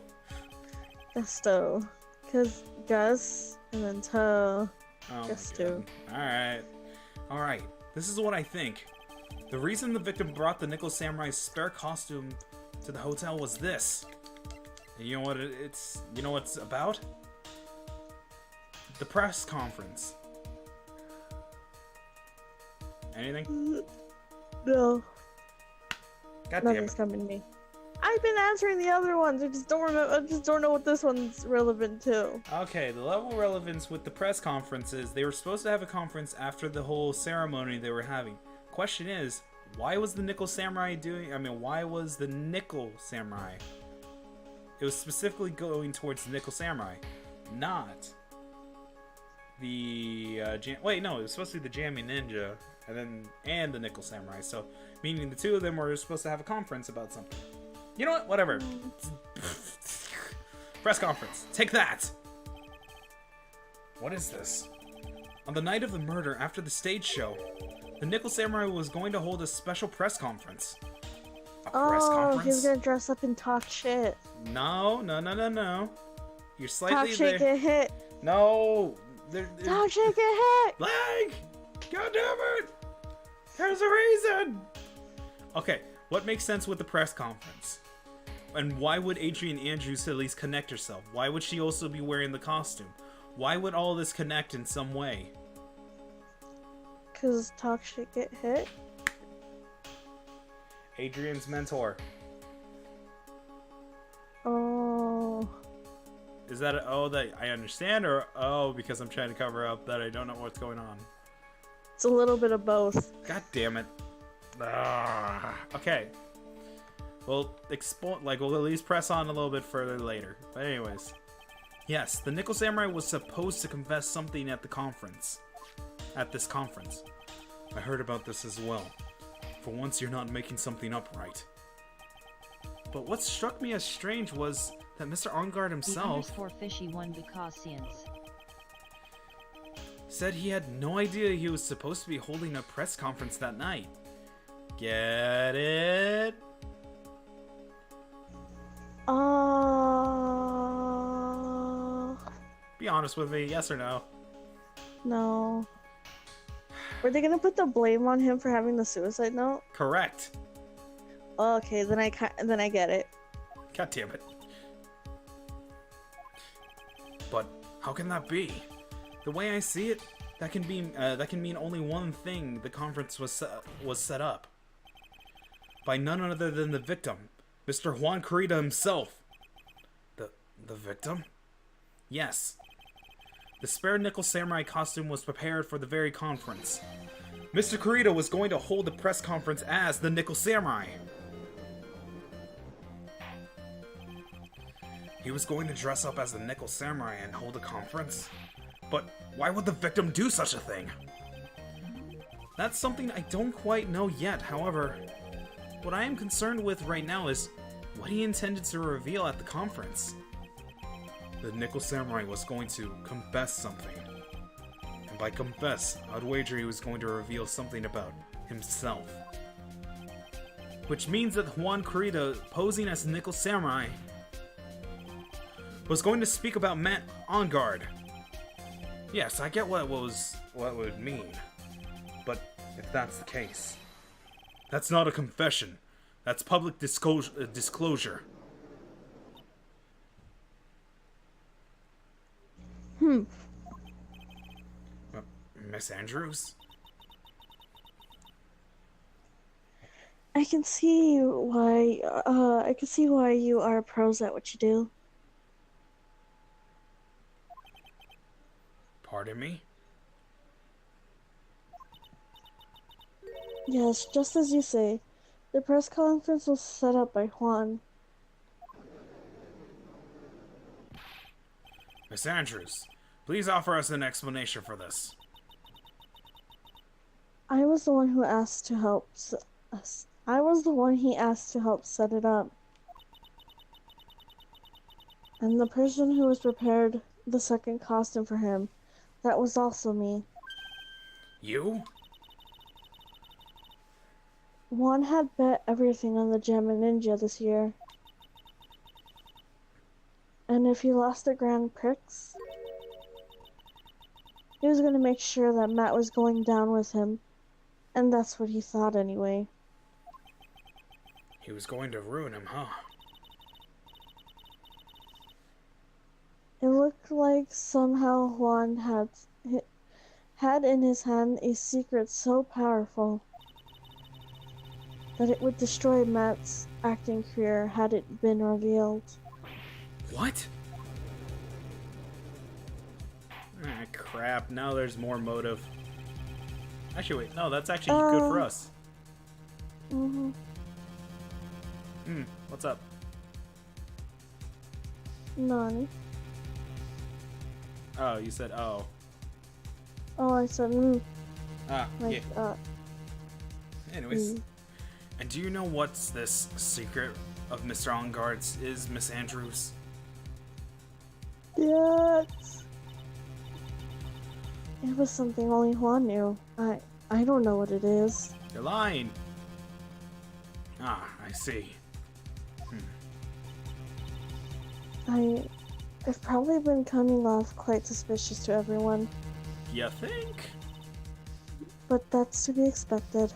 Gusto. Cause Gus and then toe. Oh Gusto. Alright. This is what I think. The reason the victim brought the nickel samurai's spare costume to the hotel was this. And you know what you know what it's about? The press conference. Anything? No. God damn Nothing's it. coming to me. I've been answering the other ones. I just don't know what this one's relevant to. Okay, the level of relevance with the press conferences, they were supposed to have a conference after the whole ceremony they were having. Question is, why was the nickel samurai why was the nickel samurai? It was specifically going towards the nickel samurai, not the it was supposed to be the jamming ninja and the nickel samurai. So, meaning the two of them were supposed to have a conference about something. You know what? Whatever. Press conference. Take that! What is this? On the night of the murder, after the stage show, the Nickel Samurai was going to hold a special press conference. A press conference? He's gonna dress up and talk shit. No. You're slightly Talk shit, get hit. No! Talk shit, get hit! Lag! God damn it! There's a reason! Okay, what makes sense with the press conference? And why would Adrian Andrews at least connect herself? Why would she also be wearing the costume? Why would all this connect in some way? Cause talk shit, get hit? Adrian's mentor. Oh. Is that that I understand, or because I'm trying to cover up that I don't know what's going on? It's a little bit of both. God damn it. Okay. We'll we'll at least press on a little bit further later. But anyways. Yes, the Nickel Samurai was supposed to confess something at the conference. At this conference. I heard about this as well. For once you're not making something up right. But what struck me as strange was that Mr. Ongard himself said he had no idea he was supposed to be holding a press conference that night. Get it? Be honest with me, yes or no? No. Were they gonna put the blame on him for having the suicide note? Correct. Okay, then I get it. God damn it. But how can that be? The way I see it, that can mean only one thing. The conference was set up by none other than the victim, Mr. Juan Corrida himself. The victim? Yes. The spare Nickel Samurai costume was prepared for the very conference. Mr. Corrida was going to hold the press conference as the Nickel Samurai. He was going to dress up as the Nickel Samurai and hold a conference? But why would the victim do such a thing? That's something I don't quite know yet. However, what I am concerned with right now is what he intended to reveal at the conference. The Nickel Samurai was going to confess something. And by confess, I'd wager he was going to reveal something about himself. Which means that Juan Corrida, posing as Nickel Samurai, was going to speak about Matt Ongard. Yes, I get what it would mean. But if that's the case, that's not a confession. That's public disclosure. Miss Andrews? I can see why you are pros at what you do. Pardon me? Yes, just as you say. The press conference was set up by Juan. Miss Andrews, please offer us an explanation for this. I was the one who asked to help us. I was the one he asked to help set it up. And the person who was prepared the second costume for him, that was also me. You? Juan had bet everything on the gem and ninja this year. And if he lost the Grand Prix, he was going to make sure that Matt was going down with him. And that's what he thought anyway. He was going to ruin him, huh? It looked like somehow Juan had in his hand a secret so powerful that it would destroy Matt's acting career had it been revealed. What? Ah, crap. Now there's more motive. Actually, wait. No, that's actually good for us. What's up? Nani? Oh, you said oh. Oh, I said Yeah. Anyways. Mm. And do you know what's this secret of Mr. Ongard's is, Miss Andrews? Yes. It was something only Juan knew. I don't know what it is. You're lying. Ah, I see. I've probably been coming off quite suspicious to everyone, You think? but that's to be expected.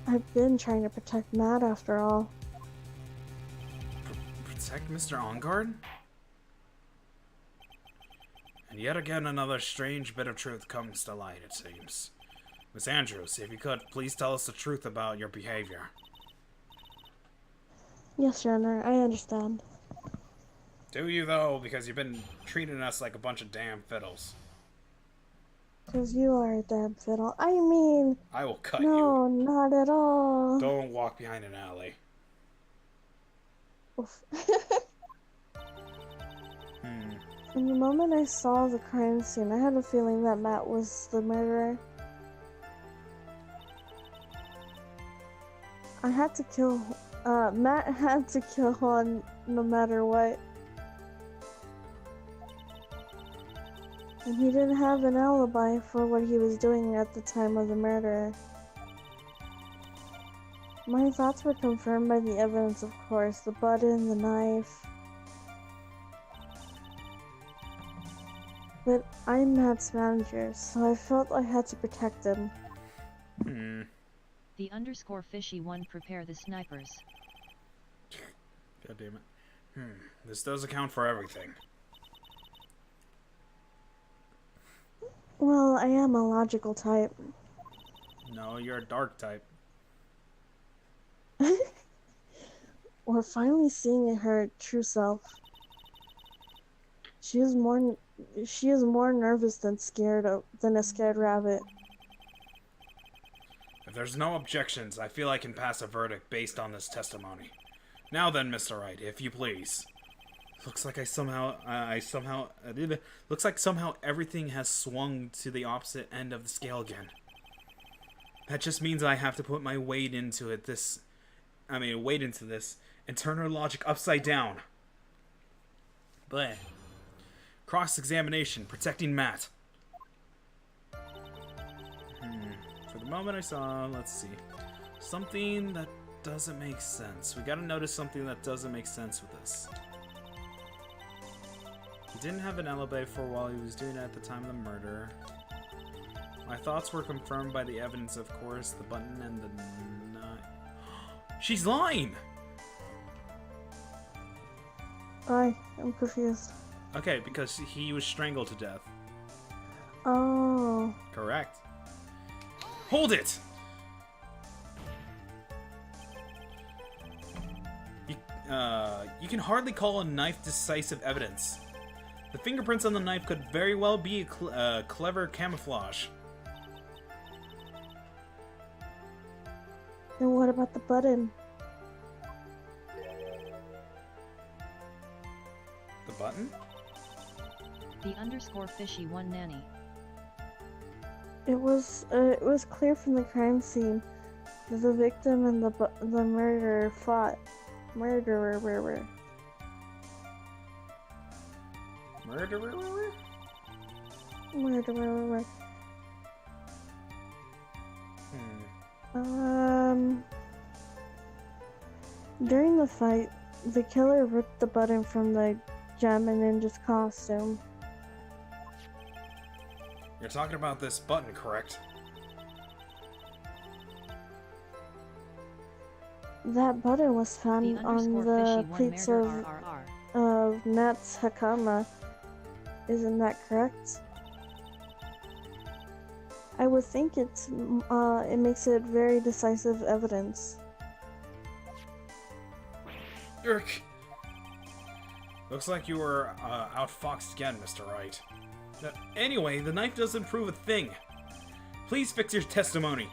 I've been trying to protect Matt after all. Protect Mr. Ongard? And yet again another strange bit of truth comes to light, it seems. Miss Andrews, if you could, please tell us the truth about your behavior. Yes, Your Honor, I understand. Do you, though? Because you've been treating us like a bunch of damn fiddles. Because you are a damn fiddle. I mean, I will cut no, you. not at all. Don't walk behind an alley. Oof. Hmm. From the moment I saw the crime scene, I had a feeling that Matt was the murderer. Matt had to kill Juan no matter what. And he didn't have an alibi for what he was doing at the time of the murder. My thoughts were confirmed by the evidence, of course. The button, the knife. But I'm Matt's manager, so I felt I had to protect him. Hmm. The underscore fishy one prepare the snipers. God damn it. This does account for everything. Well, I am a logical type. No, you're a dark type. We're finally seeing her true self. She is more nervous than a scared rabbit. If there's no objections, I feel I can pass a verdict based on this testimony. Now then, Mr. Wright, if you please. Looks like looks like somehow everything has swung to the opposite end of the scale again. That just means I have to put my weight into this and turn her logic upside down. But cross-examination, protecting Matt. For the moment I saw, let's see, something that doesn't make sense. We gotta notice something that doesn't make sense with this. He didn't have an alibi for while he was doing it at the time of the murder. My thoughts were confirmed by the evidence, of course, the button and the knife. She's lying! I'm confused. Okay, because he was strangled to death. Oh. Correct. Hold it! You can hardly call a knife decisive evidence. The fingerprints on the knife could very well be a clever camouflage. Then what about the button? The button? The underscore fishy one nanny. It was clear from the crime scene that the victim and the murderer fought. Murderer. During the fight, the killer ripped the button from the Jamma Ninja's costume. You're talking about this button, correct? That button was found on the plates of Nat's Hakama. Isn't that correct? I would think it makes it very decisive evidence. Irk! Looks like you were outfoxed again, Mr. Wright. Anyway, the knife doesn't prove a thing. Please fix your testimony.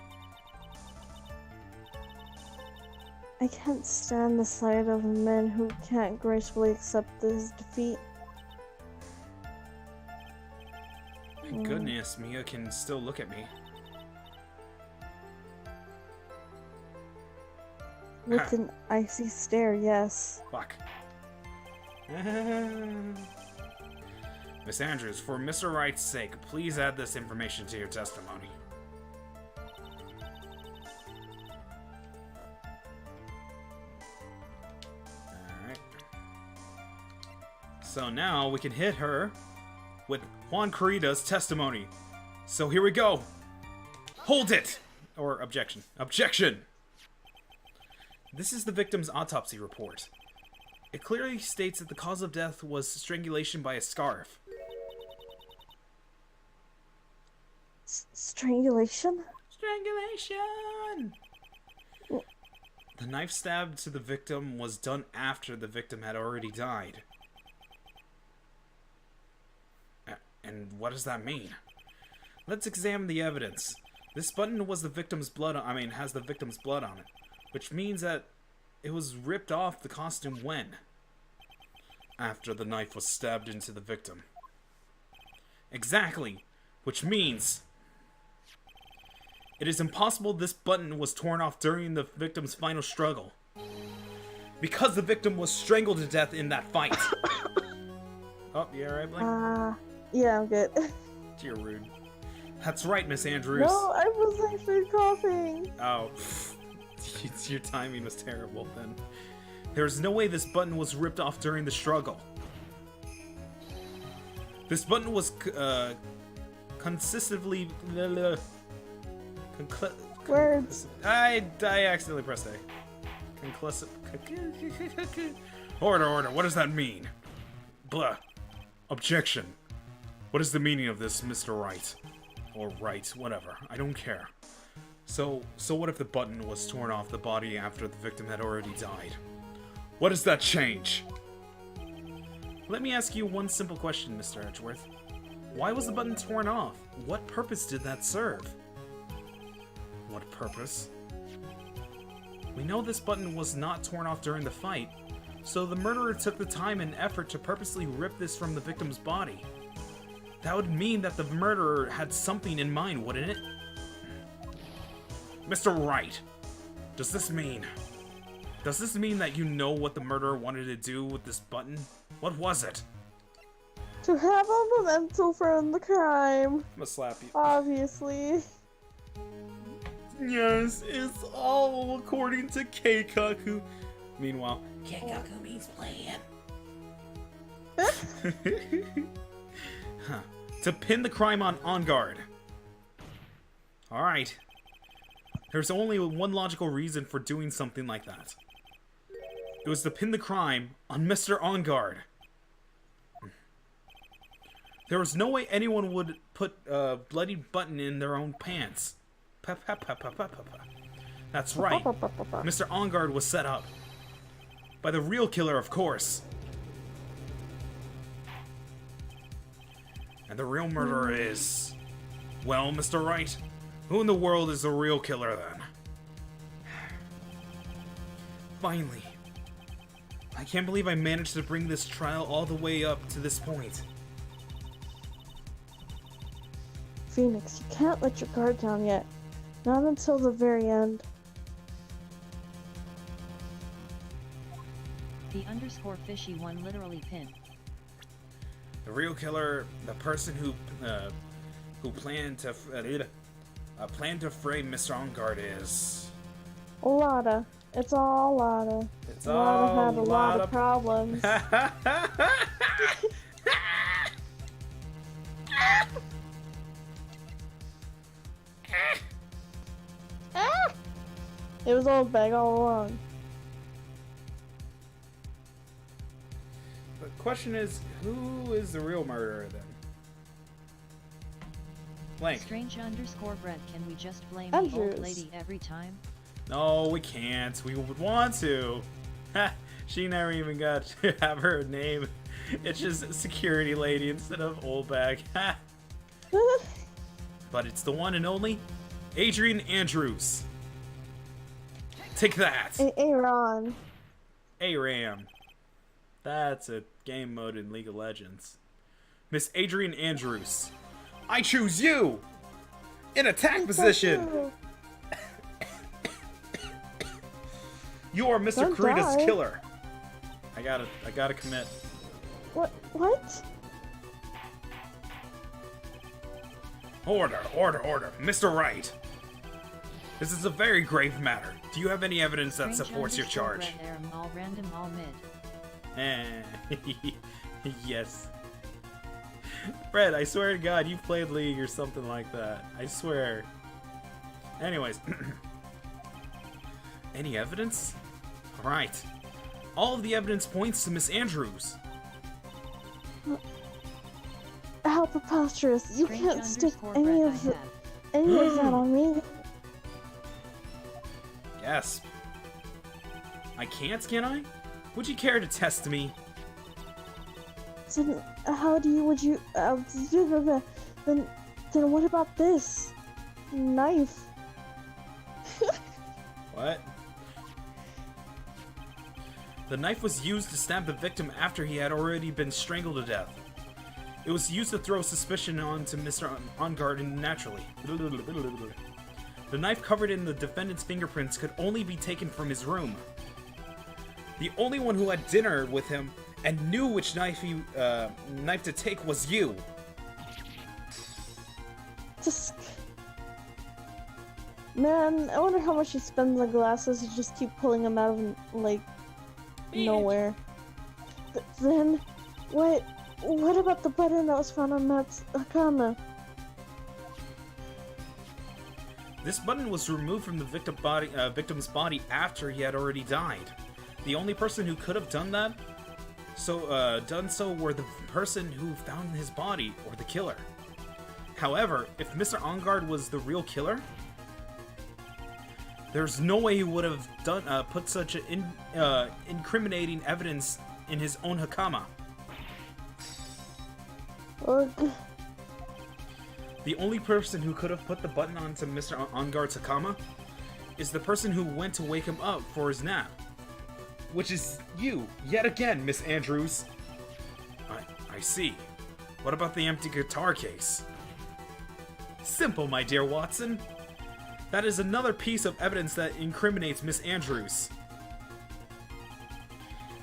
I can't stand the sight of men who can't gracefully accept his defeat. Thank goodness Mia can still look at me. With an icy stare, yes. Fuck. Miss Andrews, for Mr. Wright's sake, please add this information to your testimony. Alright. So now we can hit her with Juan Corrida's testimony. So here we go. Hold it! Or objection. Objection! This is the victim's autopsy report. It clearly states that the cause of death was strangulation by a scarf. Strangulation? Strangulation! The knife stab to the victim was done after the victim had already died. And what does that mean? Let's examine the evidence. This button was the victim's blood has the victim's blood on it, which means that it was ripped off the costume when? After the knife was stabbed into the victim. Exactly, which means it is impossible this button was torn off during the victim's final struggle. Because the victim was strangled to death in that fight. Oh, you alright, Blink? Yeah, I'm good. You're rude. That's right, Miss Andrews. No, I was actually coughing. Oh, your timing was terrible then. There's no way this button was ripped off during the struggle. This button was consistently... Words. I accidentally pressed A. Conclusive. Order. What does that mean? Blah. Objection. What is the meaning of this, Mr. Wright? Or Wright, whatever. I don't care. So what if the button was torn off the body after the victim had already died? What does that change? Let me ask you one simple question, Mr. Edgeworth. Why was the button torn off? What purpose did that serve? What purpose? We know this button was not torn off during the fight, so the murderer took the time and effort to purposely rip this from the victim's body. That would mean that the murderer had something in mind, wouldn't it? Mr. Wright, does this mean that you know what the murderer wanted to do with this button? What was it? To have a memento from the crime. I'm gonna slap you. Obviously. Yes, it's all according to Keikaku. Meanwhile, Keikaku means plan. Huh. To pin the crime on guard. Alright. There's only one logical reason for doing something like that. It was to pin the crime on Mr. On Guard. There was no way anyone would put a bloody button in their own pants. That's right. Mr. On Guard was set up. By the real killer, of course. And the real murderer is... Well, Mr. Wright, who in the world is the real killer, then? Finally. I can't believe I managed to bring this trial all the way up to this point. Phoenix, you can't let your guard down yet. Not until the very end. The _fishy one literally pinned. The real killer, the person who planned to frame Mr. On Guard is... Lotta. It's all Lotta. It's Lotta all had a lot of problems. It was all bag all along. The question is, who is the real murderer then? Blank. Strange _bread. Can we just blame Andrews. the old lady every time? No, we can't. We would want to. She never even got to have her name. It's just security lady instead of old bag. But it's the one and only Adrian Andrews. Take that. Aaron. ARAM. That's a game mode in League of Legends. Miss Adrian Andrews. I choose you! In attack position! You are Mr. Don't Kurita's die. killer. I gotta commit. What? Order. Mr. Wright. This is a very grave matter. Do you have any evidence that Strange supports your charge? _bread there, all random, all mid. Yes. Fred, I swear to God, you played League or something like that. I swear. Anyways. Any evidence? Alright. All of the evidence points to Miss Andrews. How preposterous. You Strange can't stick _bread any I of have. that on me. Yes. I can't, can I? Would you care to test me? Then would you, then Then what about this? Knife. What? The knife was used to stab the victim after he had already been strangled to death. It was used to throw suspicion onto Mr. Ongard naturally. The knife covered in the defendant's fingerprints could only be taken from his room. The only one who had dinner with him and knew which knife to take was you. Just... Man, I wonder how much he spends on glasses to just keep pulling them out of, like, nowhere. But then, what about the button that was found on Matt's Hakama? This button was removed from the victim's body after he had already died. The only person who could have done so were the person who found his body or the killer. However, if Mr. Ongard was the real killer, there's no way he would have put such incriminating evidence in his own Hakama. Ugh. The only person who could have put the button onto Mr. Ongard's Hakama is the person who went to wake him up for his nap. Which is you, yet again, Miss Andrews. I see. What about the empty guitar case? Simple, my dear Watson. That is another piece of evidence that incriminates Miss Andrews.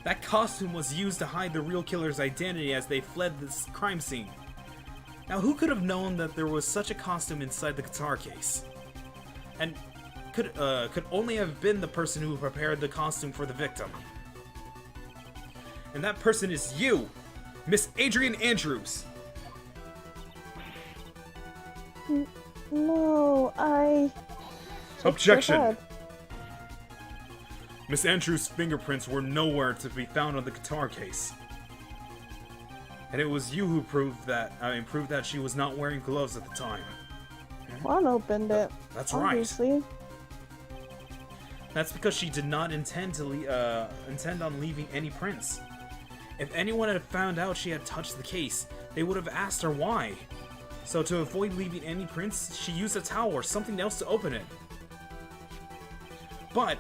That costume was used to hide the real killer's identity as they fled this crime scene. Now, who could have known that there was such a costume inside the guitar case? And could only have been the person who prepared the costume for the victim. And that person is you, Miss Adrian Andrews. No, Objection! Miss Andrews' fingerprints were nowhere to be found on the guitar case. And it was you who proved that she was not wearing gloves at the time. Juan opened it. That's obviously. right. That's because she did not intend on leaving any prints. If anyone had found out she had touched the case, they would have asked her why. So to avoid leaving any prints, she used a towel or something else to open it. But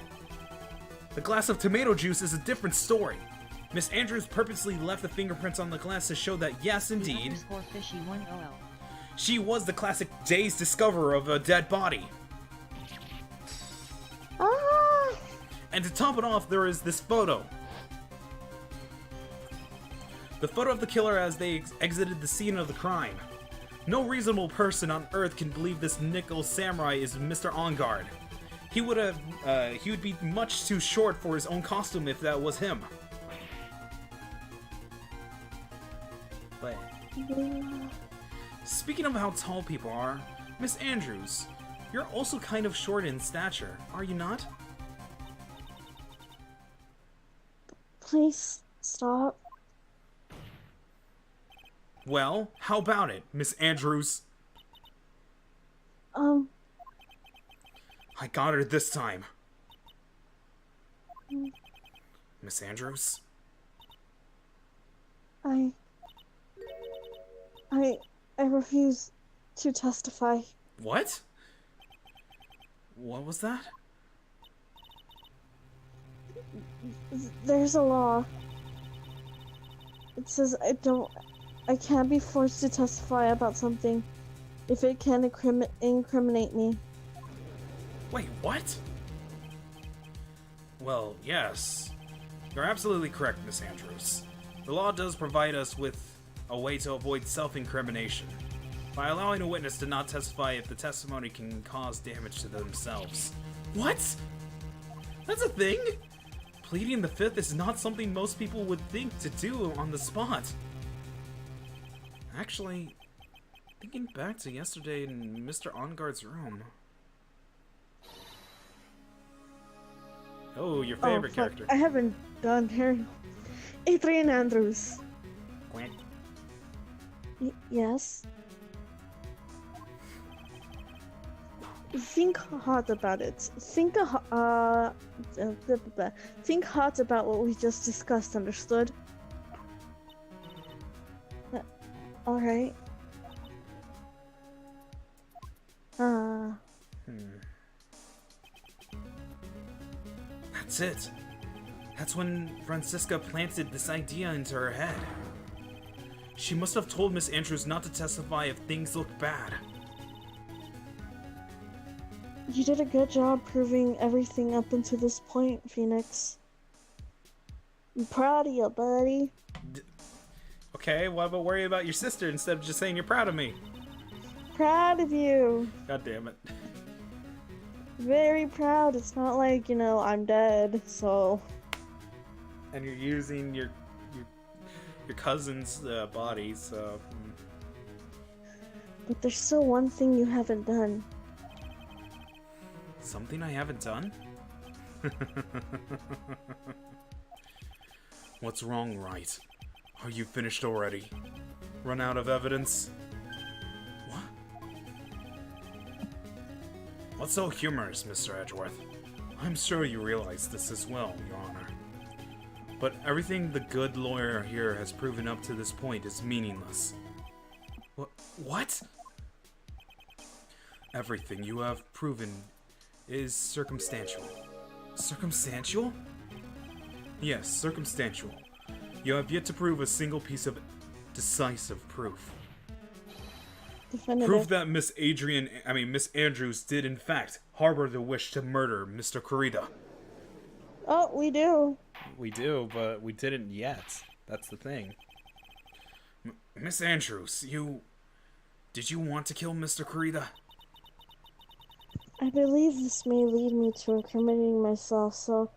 the glass of tomato juice is a different story. Miss Andrews purposely left the fingerprints on the glass to show that yes, indeed, she was the classic Days discoverer of a dead body. Ah! And to top it off, there is this photo. The photo of the killer as they exited the scene of the crime. No reasonable person on Earth can believe this nickel samurai is Mr. Ongard. He would be much too short for his own costume if that was him. But speaking of how tall people are, Miss Andrews, you're also kind of short in stature, are you not? Please stop. Well, how about it, Miss Andrews? I got her this time. Miss Andrews? I refuse to testify. What? What was that? There's a law. It says I can't be forced to testify about something if it can incriminate me. Wait, what? Well, yes. You're absolutely correct, Miss Andrews. The law does provide us with a way to avoid self-incrimination by allowing a witness to not testify if the testimony can cause damage to themselves. What? That's a thing? Pleading the fifth is not something most people would think to do on the spot. Actually, thinking back to yesterday in Mr. Ongard's room. Oh, your favorite character. I haven't done her. Adrian Andrews. Quack. Yes. Think hard about it. Think hard about what we just discussed, understood? Alright. Ah. That's it. That's when Francisca planted this idea into her head. She must have told Miss Andrews not to testify if things looked bad. You did a good job proving everything up until this point, Phoenix. I'm proud of you, buddy. Okay, why about worry about your sister instead of just saying you're proud of me? Proud of you. God damn it. Very proud. It's not like, you know, I'm dead, so... And you're using your cousin's body, so... But there's still one thing you haven't done. Something I haven't done? What's wrong, Wright? Are you finished already? Run out of evidence? What? What's so humorous, Mr. Edgeworth? I'm sure you realize this as well, Your Honor. But everything the good lawyer here has proven up to this point is meaningless. What? Everything you have proven is circumstantial. Circumstantial? Yes, circumstantial. You have yet to prove a single piece of decisive proof. Definitive. Proof that Miss Andrews did in fact harbor the wish to murder Mr. Kurita. Oh, we do. We do, but we didn't yet. That's the thing. Miss Andrews, did you want to kill Mr. Kurita? I believe this may lead me to incriminating myself, so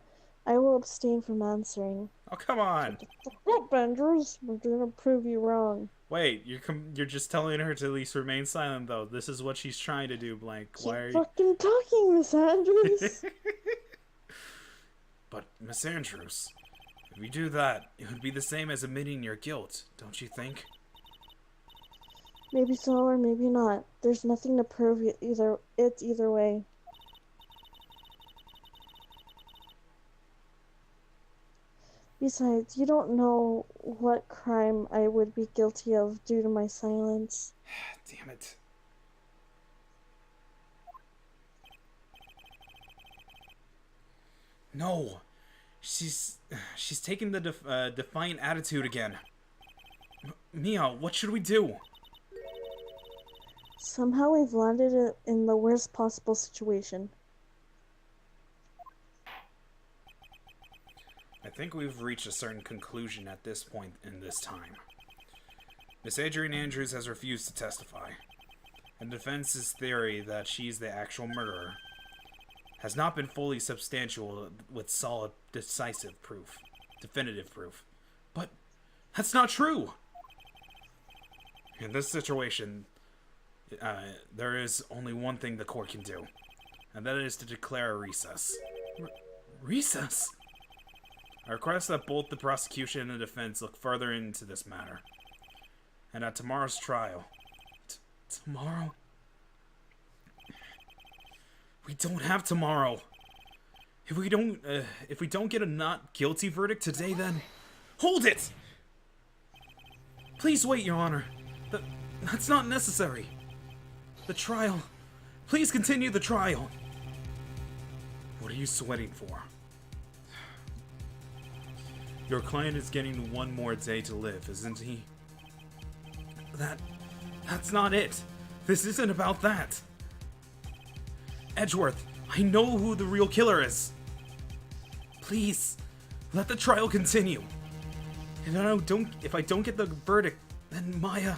I will abstain from answering. Oh, come on! What, Andrews? We're gonna prove you wrong. Wait, you're just telling her to at least remain silent, though. This is what she's trying to do, Blank. Why are you... fucking talking, Miss Andrews? But, Miss Andrews, if you do that, it would be the same as admitting your guilt, don't you think? Maybe so, or maybe not. There's nothing to prove either way. Besides, you don't know what crime I would be guilty of due to my silence. Damn it. No! She's taking the defiant attitude again. Mia, what should we do? Somehow we've landed in the worst possible situation. I think we've reached a certain conclusion at this point in this time. Miss Adrian Andrews has refused to testify, and defense's theory that she's the actual murderer has not been fully substantial with solid, decisive proof, definitive proof. But that's not true! In this situation, there is only one thing the court can do, and that is to declare a recess. Recess? I request that both the prosecution and the defense look further into this matter. And at tomorrow's trial... Tomorrow? We don't have tomorrow! If we don't get a not guilty verdict today, then... Hold it! Please wait, Your Honor. That's not necessary. The trial... Please continue the trial. What are you sweating for? Your client is getting one more day to live, isn't he? That's not it. This isn't about that. Edgeworth, I know who the real killer is. Please, let the trial continue. If I don't get the verdict, then Maya...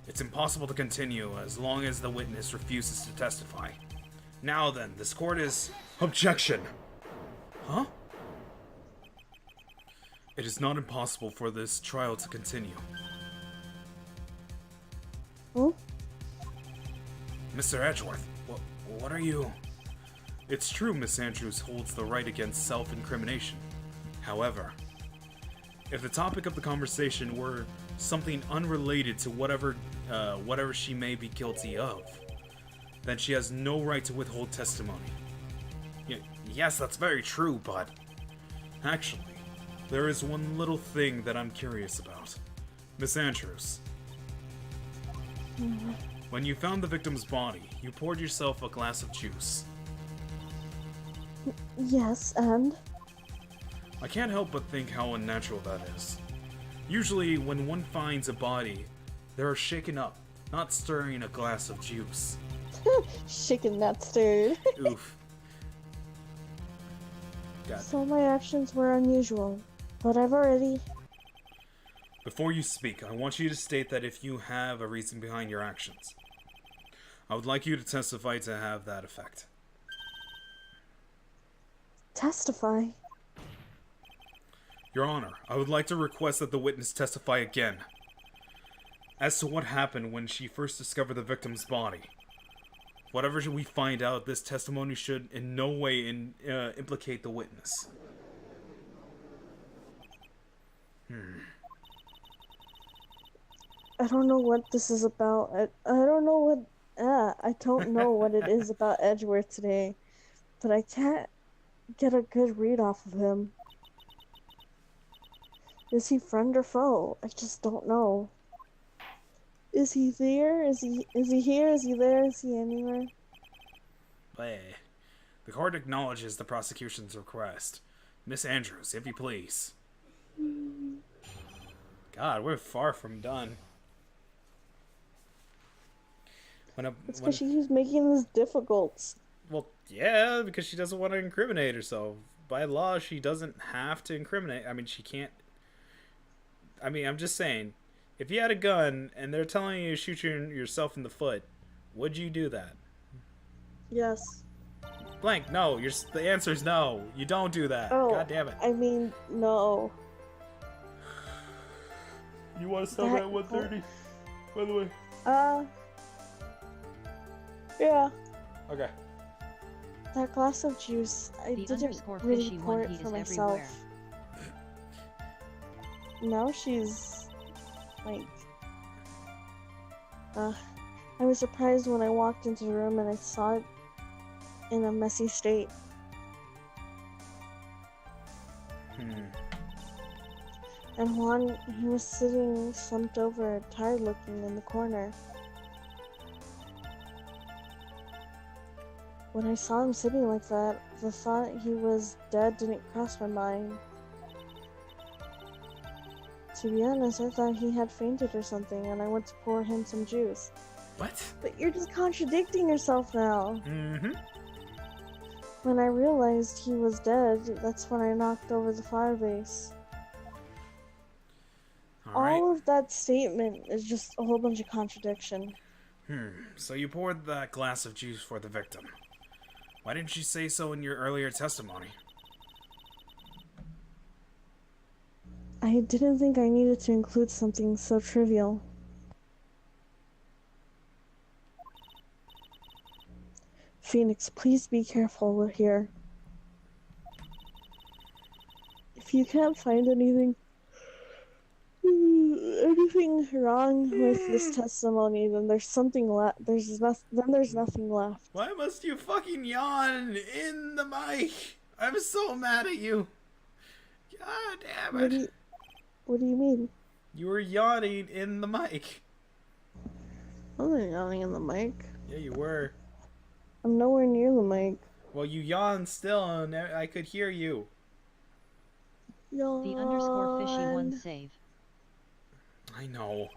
It's impossible to continue as long as the witness refuses to testify. Now then, this court is... Objection! Huh? It is not impossible for this trial to continue. Hmm? Mr. Edgeworth, what are you... It's true Miss Andrews holds the right against self-incrimination. However, if the topic of the conversation were something unrelated to whatever she may be guilty of, then she has no right to withhold testimony. Yes, that's very true, but... Actually, There is one little thing that I'm curious about. Miss Andrews. When you found the victim's body, you poured yourself a glass of juice. Yes, and? I can't help but think how unnatural that is. Usually, when one finds a body, they are shaken up, not stirring a glass of juice. Shaken, not stirred. Oof. God. So my actions were unusual, but I've already... Before you speak, I want you to state that if you have a reason behind your actions. I would like you to testify to have that effect. Testify? Your Honor, I would like to request that the witness testify again as to what happened when she first discovered the victim's body. Whatever we find out, this testimony should in no way implicate the witness. I don't know what this is about. I don't know what... I don't know what it is about Edgeworth today, but I can't get a good read off of him. Is he friend or foe? I just don't know. Is he there? Is he here? Is he there? Is he anywhere? The court acknowledges the prosecution's request. Miss Andrews, if you please. God, we're far from done. It's because she keeps making this difficult. Well, yeah, because she doesn't want to incriminate herself. By law, she doesn't have to incriminate. I mean, she can't... I mean, I'm just saying, if you had a gun and they're telling you to shoot yourself in the foot, would you do that? Yes. Blank, no. The answer is no. You don't do that. Oh, God damn it. I mean, no. You want to stop at 1:30, by the way? Yeah. Okay. That glass of juice, I didn't really pour it for myself. Now she's, like... I was surprised when I walked into the room and I saw it in a messy state. And Juan, he was sitting slumped over, tired looking in the corner. When I saw him sitting like that, the thought he was dead didn't cross my mind. To be honest, I thought he had fainted or something, and I went to pour him some juice. What? But you're just contradicting yourself now. Mm-hmm. When I realized he was dead, that's when I knocked over the firebase. All of that statement is just a whole bunch of contradiction. So you poured that glass of juice for the victim. Why didn't you say so in your earlier testimony? I didn't think I needed to include something so trivial. Phoenix, please be careful here. If you can't find anything wrong with this testimony, then there's something left. There's nothing left. Why must you fucking yawn in the mic? I'm so mad at you. God damn it. What do you mean? You were yawning in the mic. I wasn't yawning in the mic. Yeah, you were. I'm nowhere near the mic. Well, you yawned still, and I could hear you. Yawn. The underscore fishy one save. I know.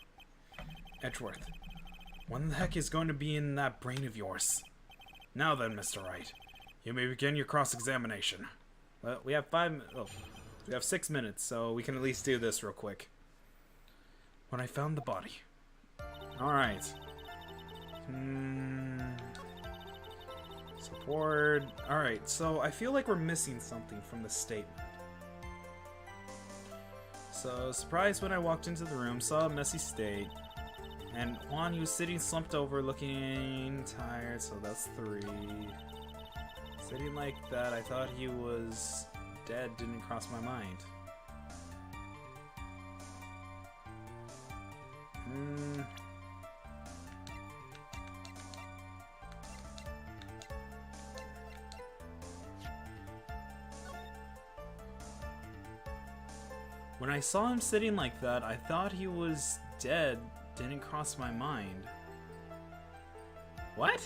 Edgeworth, when the heck is going to be in that brain of yours? Now then, Mr. Wright, you may begin your cross-examination. Well, we have 6 minutes, so we can at least do this real quick. When I found the body. Alright. Support. Alright, so I feel like we're missing something from the statement. So, surprised when I walked into the room, saw a messy state, and Juan, he was sitting slumped over, looking tired, so that's 3. Sitting like that, I thought he was dead, didn't cross my mind. When I saw him sitting like that, I thought he was dead. Didn't cross my mind. What?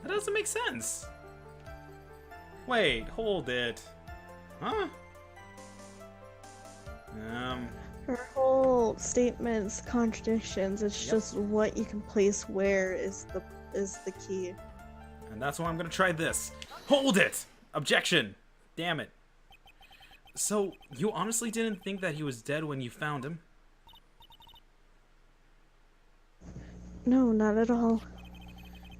That doesn't make sense. Wait, hold it. Huh? Her whole statement's contradictions. It's just what you can place where is the key. And that's why I'm gonna try this. Hold it! Objection! Damn it. So, you honestly didn't think that he was dead when you found him? No, not at all.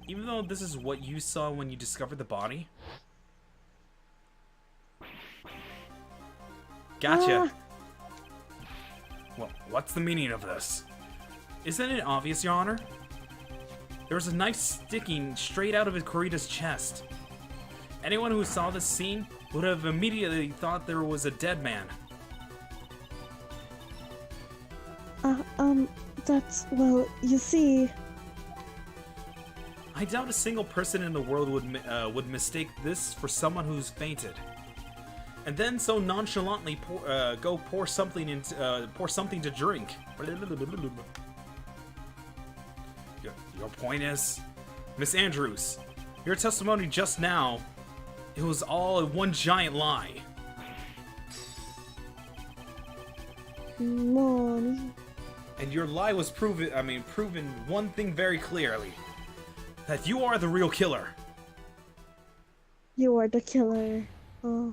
Even though this is what you saw when you discovered the body? Gotcha. Well, what's the meaning of this? Isn't it obvious, Your Honor? There was a knife sticking straight out of Kurita's chest. Anyone who saw this scene would have immediately thought there was a dead man. Well, you see... I doubt a single person in the world would mistake this for someone who's fainted. And then so nonchalantly pour something to drink. Your point is, Miss Andrews, your testimony just now, it was all one giant lie. Money. And your lie was proven one thing very clearly. That you are the real killer. You are the killer. Oh.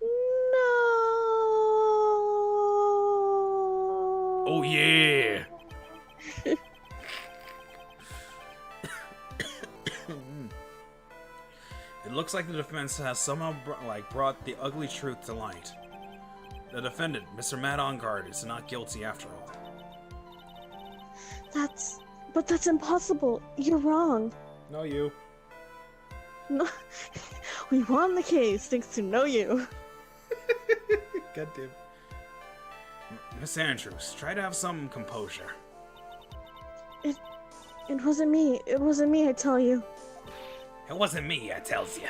No. Oh yeah. It looks like the defense has somehow brought the ugly truth to light. The defendant, Mr. Matt Ongard, is not guilty after all. But that's impossible. You're wrong. No, you. No. We won the case thanks to no you. God damn. Miss Andrews, try to have some composure. It wasn't me. It wasn't me, I tell you. It wasn't me, I tells you.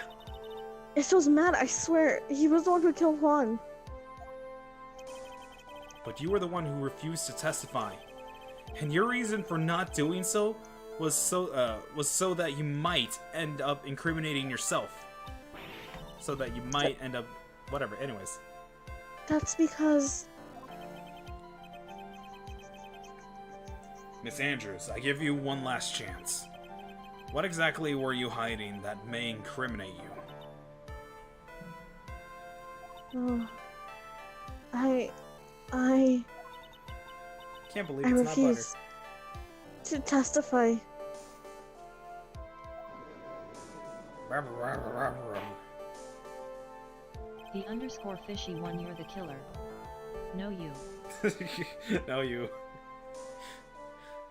It was Matt, I swear. He was the one who killed Juan. But you were the one who refused to testify. And your reason for not doing so was so that you might end up incriminating yourself. So that you might end up... whatever, anyways. That's because... Miss Andrews, I give you one last chance. What exactly were you hiding that may incriminate you? Oh... I Can't believe it's not butter. refuse to testify. The underscore fishy one, you're the killer. No you. No, you.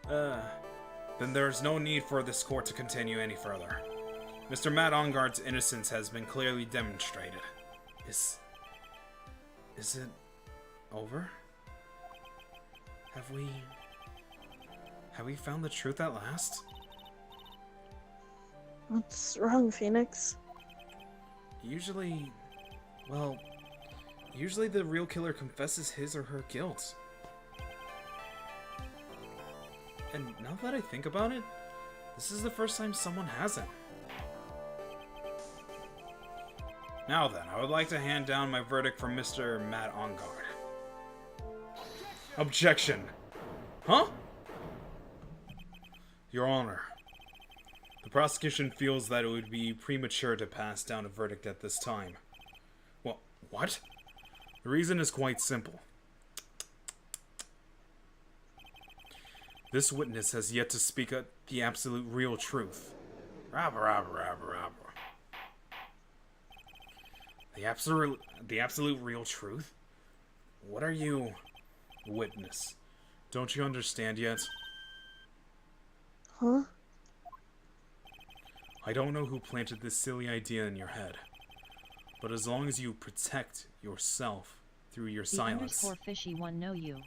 Then there's no need for this court to continue any further. Mr. Matt Ongard's innocence has been clearly demonstrated. Is it over? Have we found the truth at last? What's wrong, Phoenix? Usually the real killer confesses his or her guilt. And now that I think about it, this is the first time someone hasn't. Now then, I would like to hand down my verdict for Mr. Matt Ongard. Objection! Huh? Your Honor, the prosecution feels that it would be premature to pass down a verdict at this time. Well, what? The reason is quite simple. This witness has yet to speak the absolute real truth. The absolute real truth? What are you, witness? Don't you understand yet? Huh? I don't know who planted this silly idea in your head, but as long as you protect yourself through your silence, The underscore fishy one, no you.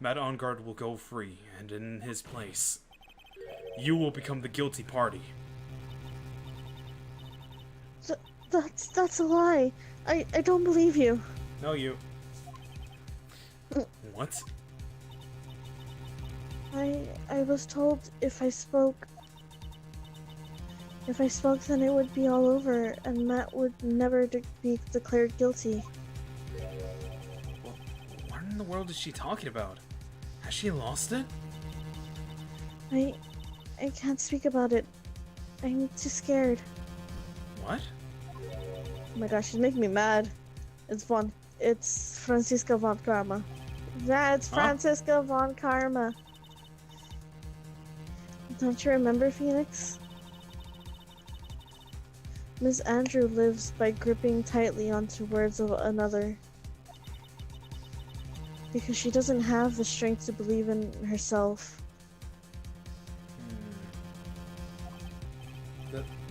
Matt Ongard will go free, and in his place, you will become the guilty party. That's a lie. I don't believe you. No, you. What? I was told if I spoke, then it would be all over, and Matt would never be declared guilty. Well, what in the world is she talking about? Has she lost it? I can't speak about it. I'm too scared. What? Oh my gosh, she's making me mad. It's Franziska von Karma. Yeah, it's Huh? Franziska von Karma. Don't you remember, Phoenix? Miss Andrew lives by gripping tightly onto words of another. Because she doesn't have the strength to believe in herself.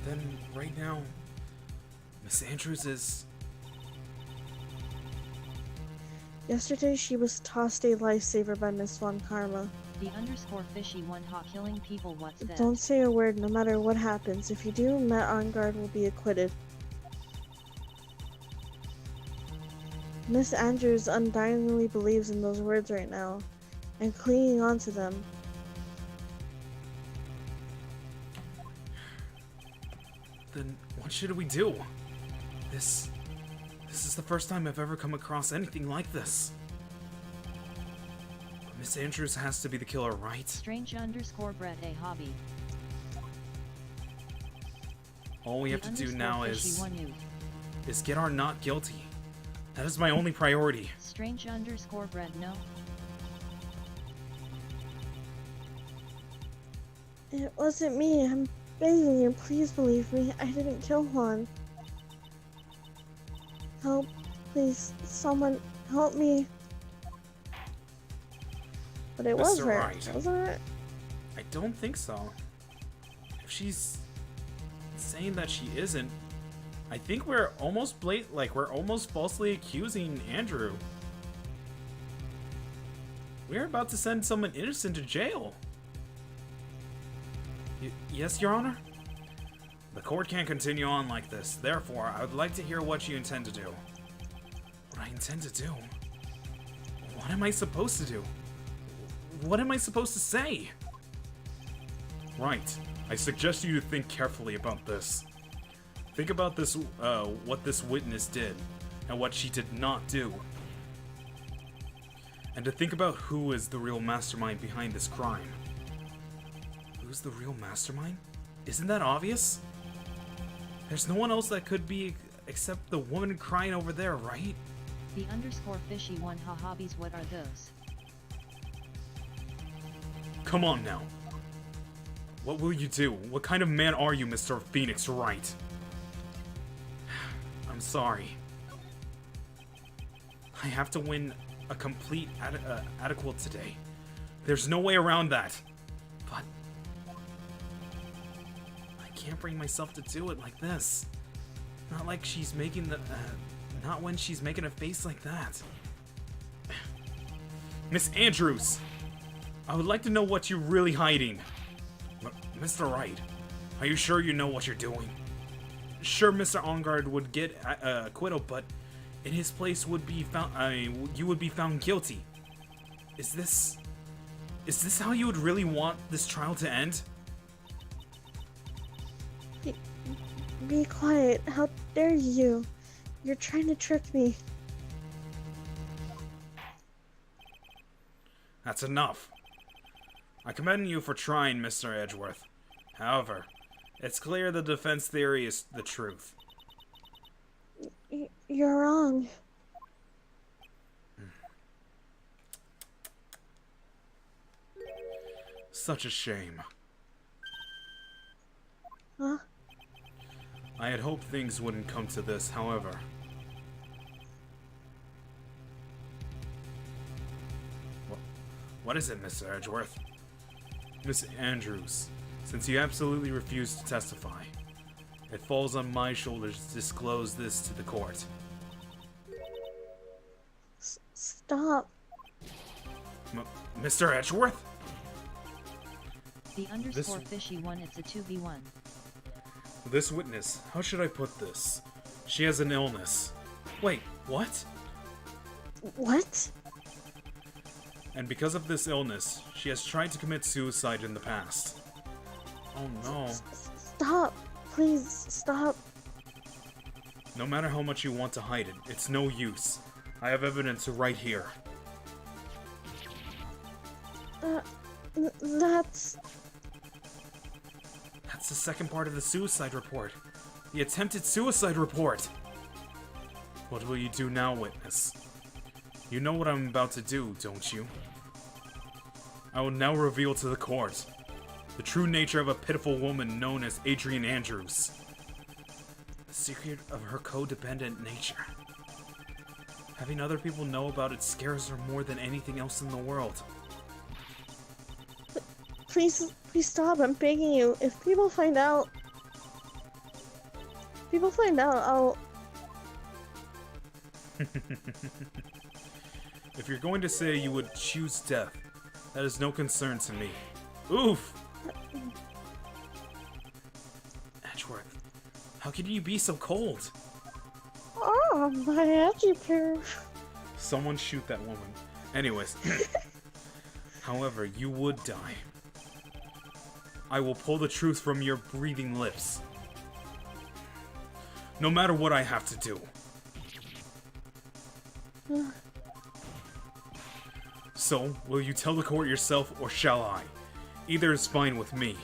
Then right now, Miss Andrews is... Yesterday she was tossed a lifesaver by Miss Von Karma. The underscore fishy one ha killing people, what's that? Don't say a word no matter what happens. If you do, Matt Onguard will be acquitted. Miss Andrews undyingly believes in those words right now, and clinging on to them. Then what should we do? This is the first time I've ever come across anything like this. Miss Andrews has to be the killer, right? Strange underscore Brett a hobby. All we have The to do underscore now fishy one youth. is get our not guilty. That is my only priority. Strange underscore Brett no. It wasn't me. I'm begging you, please believe me. I didn't kill Juan. Help, please. Someone help me. But it was Mr. her, Wright. wasn't it? I don't think so. If she's saying that she isn't, I think we're almost we're almost falsely accusing Andrew. We're about to send someone innocent to jail. Yes, Your Honor? The court can't continue on like this. Therefore, I would like to hear what you intend to do. What I intend to do? What am I supposed to do? What am I supposed to say? Right. I suggest you to think carefully about this. Think about this, what this witness did, and what she did not do. And to think about who is the real mastermind behind this crime. Who's the real mastermind? Isn't that obvious? There's no one else that could be except the woman crying over there, right? The underscore fishy one ha hobbies, what are those? Come on now. What will you do? What kind of man are you, Mr. Phoenix Wright? I'm sorry. I have to win a complete adequate today. There's no way around that. But I can't bring myself to do it like this. Not like she's making the... not when she's making a face like that. Miss Andrews! I would like to know what you're really hiding. Mr. Wright, are you sure you know what you're doing? Sure, Mr. Ongard would get acquittal, but in his place would be found. You would be found guilty. Is this how you would really want this trial to end? Be quiet. How dare you? You're trying to trick me. That's enough. I commend you for trying, Mr. Edgeworth. However, it's clear the defense theory is the truth. You're wrong. Such a shame. Huh? I had hoped things wouldn't come to this, however. What is it, Mr. Edgeworth? Miss Andrews, since you absolutely refuse to testify, it falls on my shoulders to disclose this to the court. Stop. Mr. Edgeworth? The underscore fishy one, it's a 2v1. This witness, how should I put this? She has an illness. Wait, what? What? And because of this illness, she has tried to commit suicide in the past. Oh no. Stop. Please, stop. No matter how much you want to hide it, it's no use. I have evidence right here. That's the second part of the suicide report. The attempted suicide report! What will you do now, witness? You know what I'm about to do, don't you? I will now reveal to the court the true nature of a pitiful woman known as Adrian Andrews. The secret of her codependent nature. Having other people know about it scares her more than anything else in the world. Please stop. I'm begging you. If people find out, I'll. If you're going to say you would choose death, that is no concern to me. Oof! Edgeworth, how can you be so cold? Oh, my adjective. Someone shoot that woman. Anyways. However, you would die. I will pull the truth from your breathing lips. No matter what I have to do. So, will you tell the court yourself, or shall I? Either is fine with me.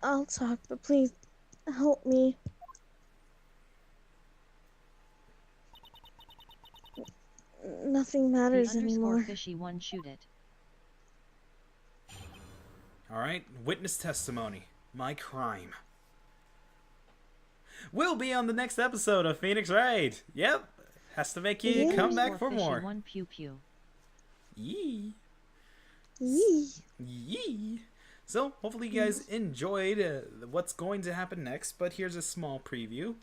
I'll talk, but please help me. Nothing matters anymore. _fishy1 shoot it. Alright, witness testimony. My crime. We'll be on the next episode of Phoenix Wright. Yep. Has to make you come back for more. _fishy1 pew pew. Yee. Yee. Yee. So, hopefully you guys enjoyed what's going to happen next, but here's a small preview.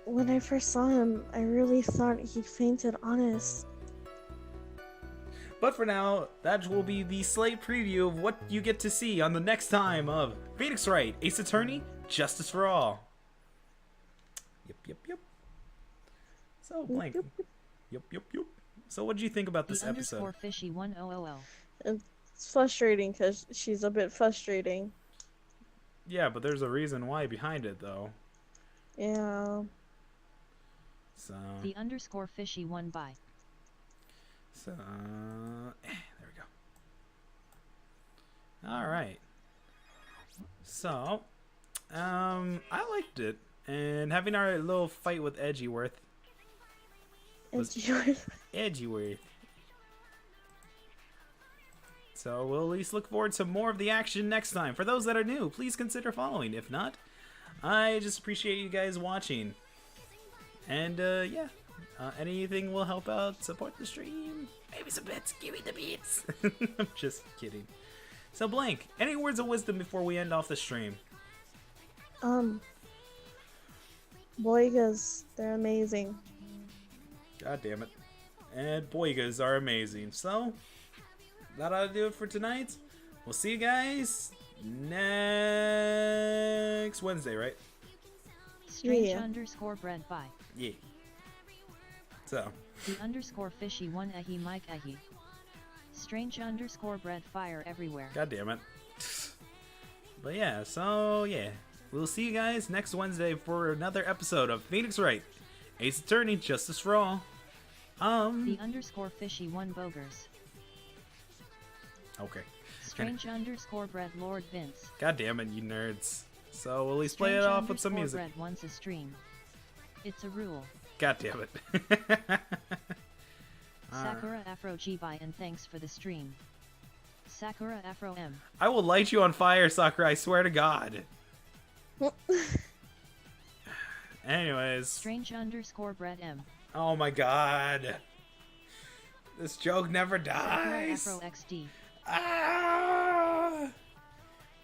When I first saw him, I really thought he fainted honest. But for now, that will be the slight preview of what you get to see on the next time of Phoenix Wright, Ace Attorney, Justice for All. Yep. So, blank. Yep. So, what did you think about this episode? _fishy1 It's frustrating because she's a bit frustrating. Yeah, but there's a reason why behind it, though. Yeah. So. The _fishy1 by. So, there we go. Alright. So, I liked it. And having our little fight with Edgeworth. Edgeworth. So, we'll at least look forward to more of the action next time. For those that are new, please consider following. If not, I just appreciate you guys watching. And, yeah. Anything will help out, support the stream. Maybe some bits, give me the beats. I'm just kidding. So Blank, any words of wisdom before we end off the stream? Boigas, they're amazing. God damn it. And Boigas are amazing. So, that ought to do it for tonight. We'll see you guys next Wednesday, right? Strange _bread by. Yeah. So. The _fishy1 ahi Mike ahi. Strange _bread fire everywhere. God damn it. But yeah, so yeah. We'll see you guys next Wednesday for another episode of Phoenix Wright, Ace Attorney, Justice for All. The _fishy1 bogers. Okay. Strange _bread Lord Vince. God damn it, you nerds. So we'll at least play it off with some music. Bread wants a stream. It's a rule. God damn it. Sakura Afro G-Bye and thanks for the stream. Sakura Afro M. I will light you on fire, Sakura, I swear to God. Anyways. Strange _bread M. Oh my God. This joke never dies. Sakura Afro XD. Ah!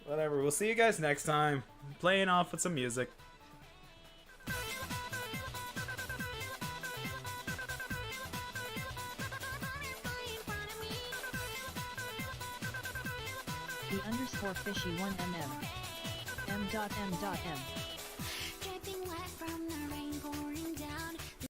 Whatever, we'll see you guys next time. Playing off with some music. The _fishy1 mm. M.M.M. Dripping wet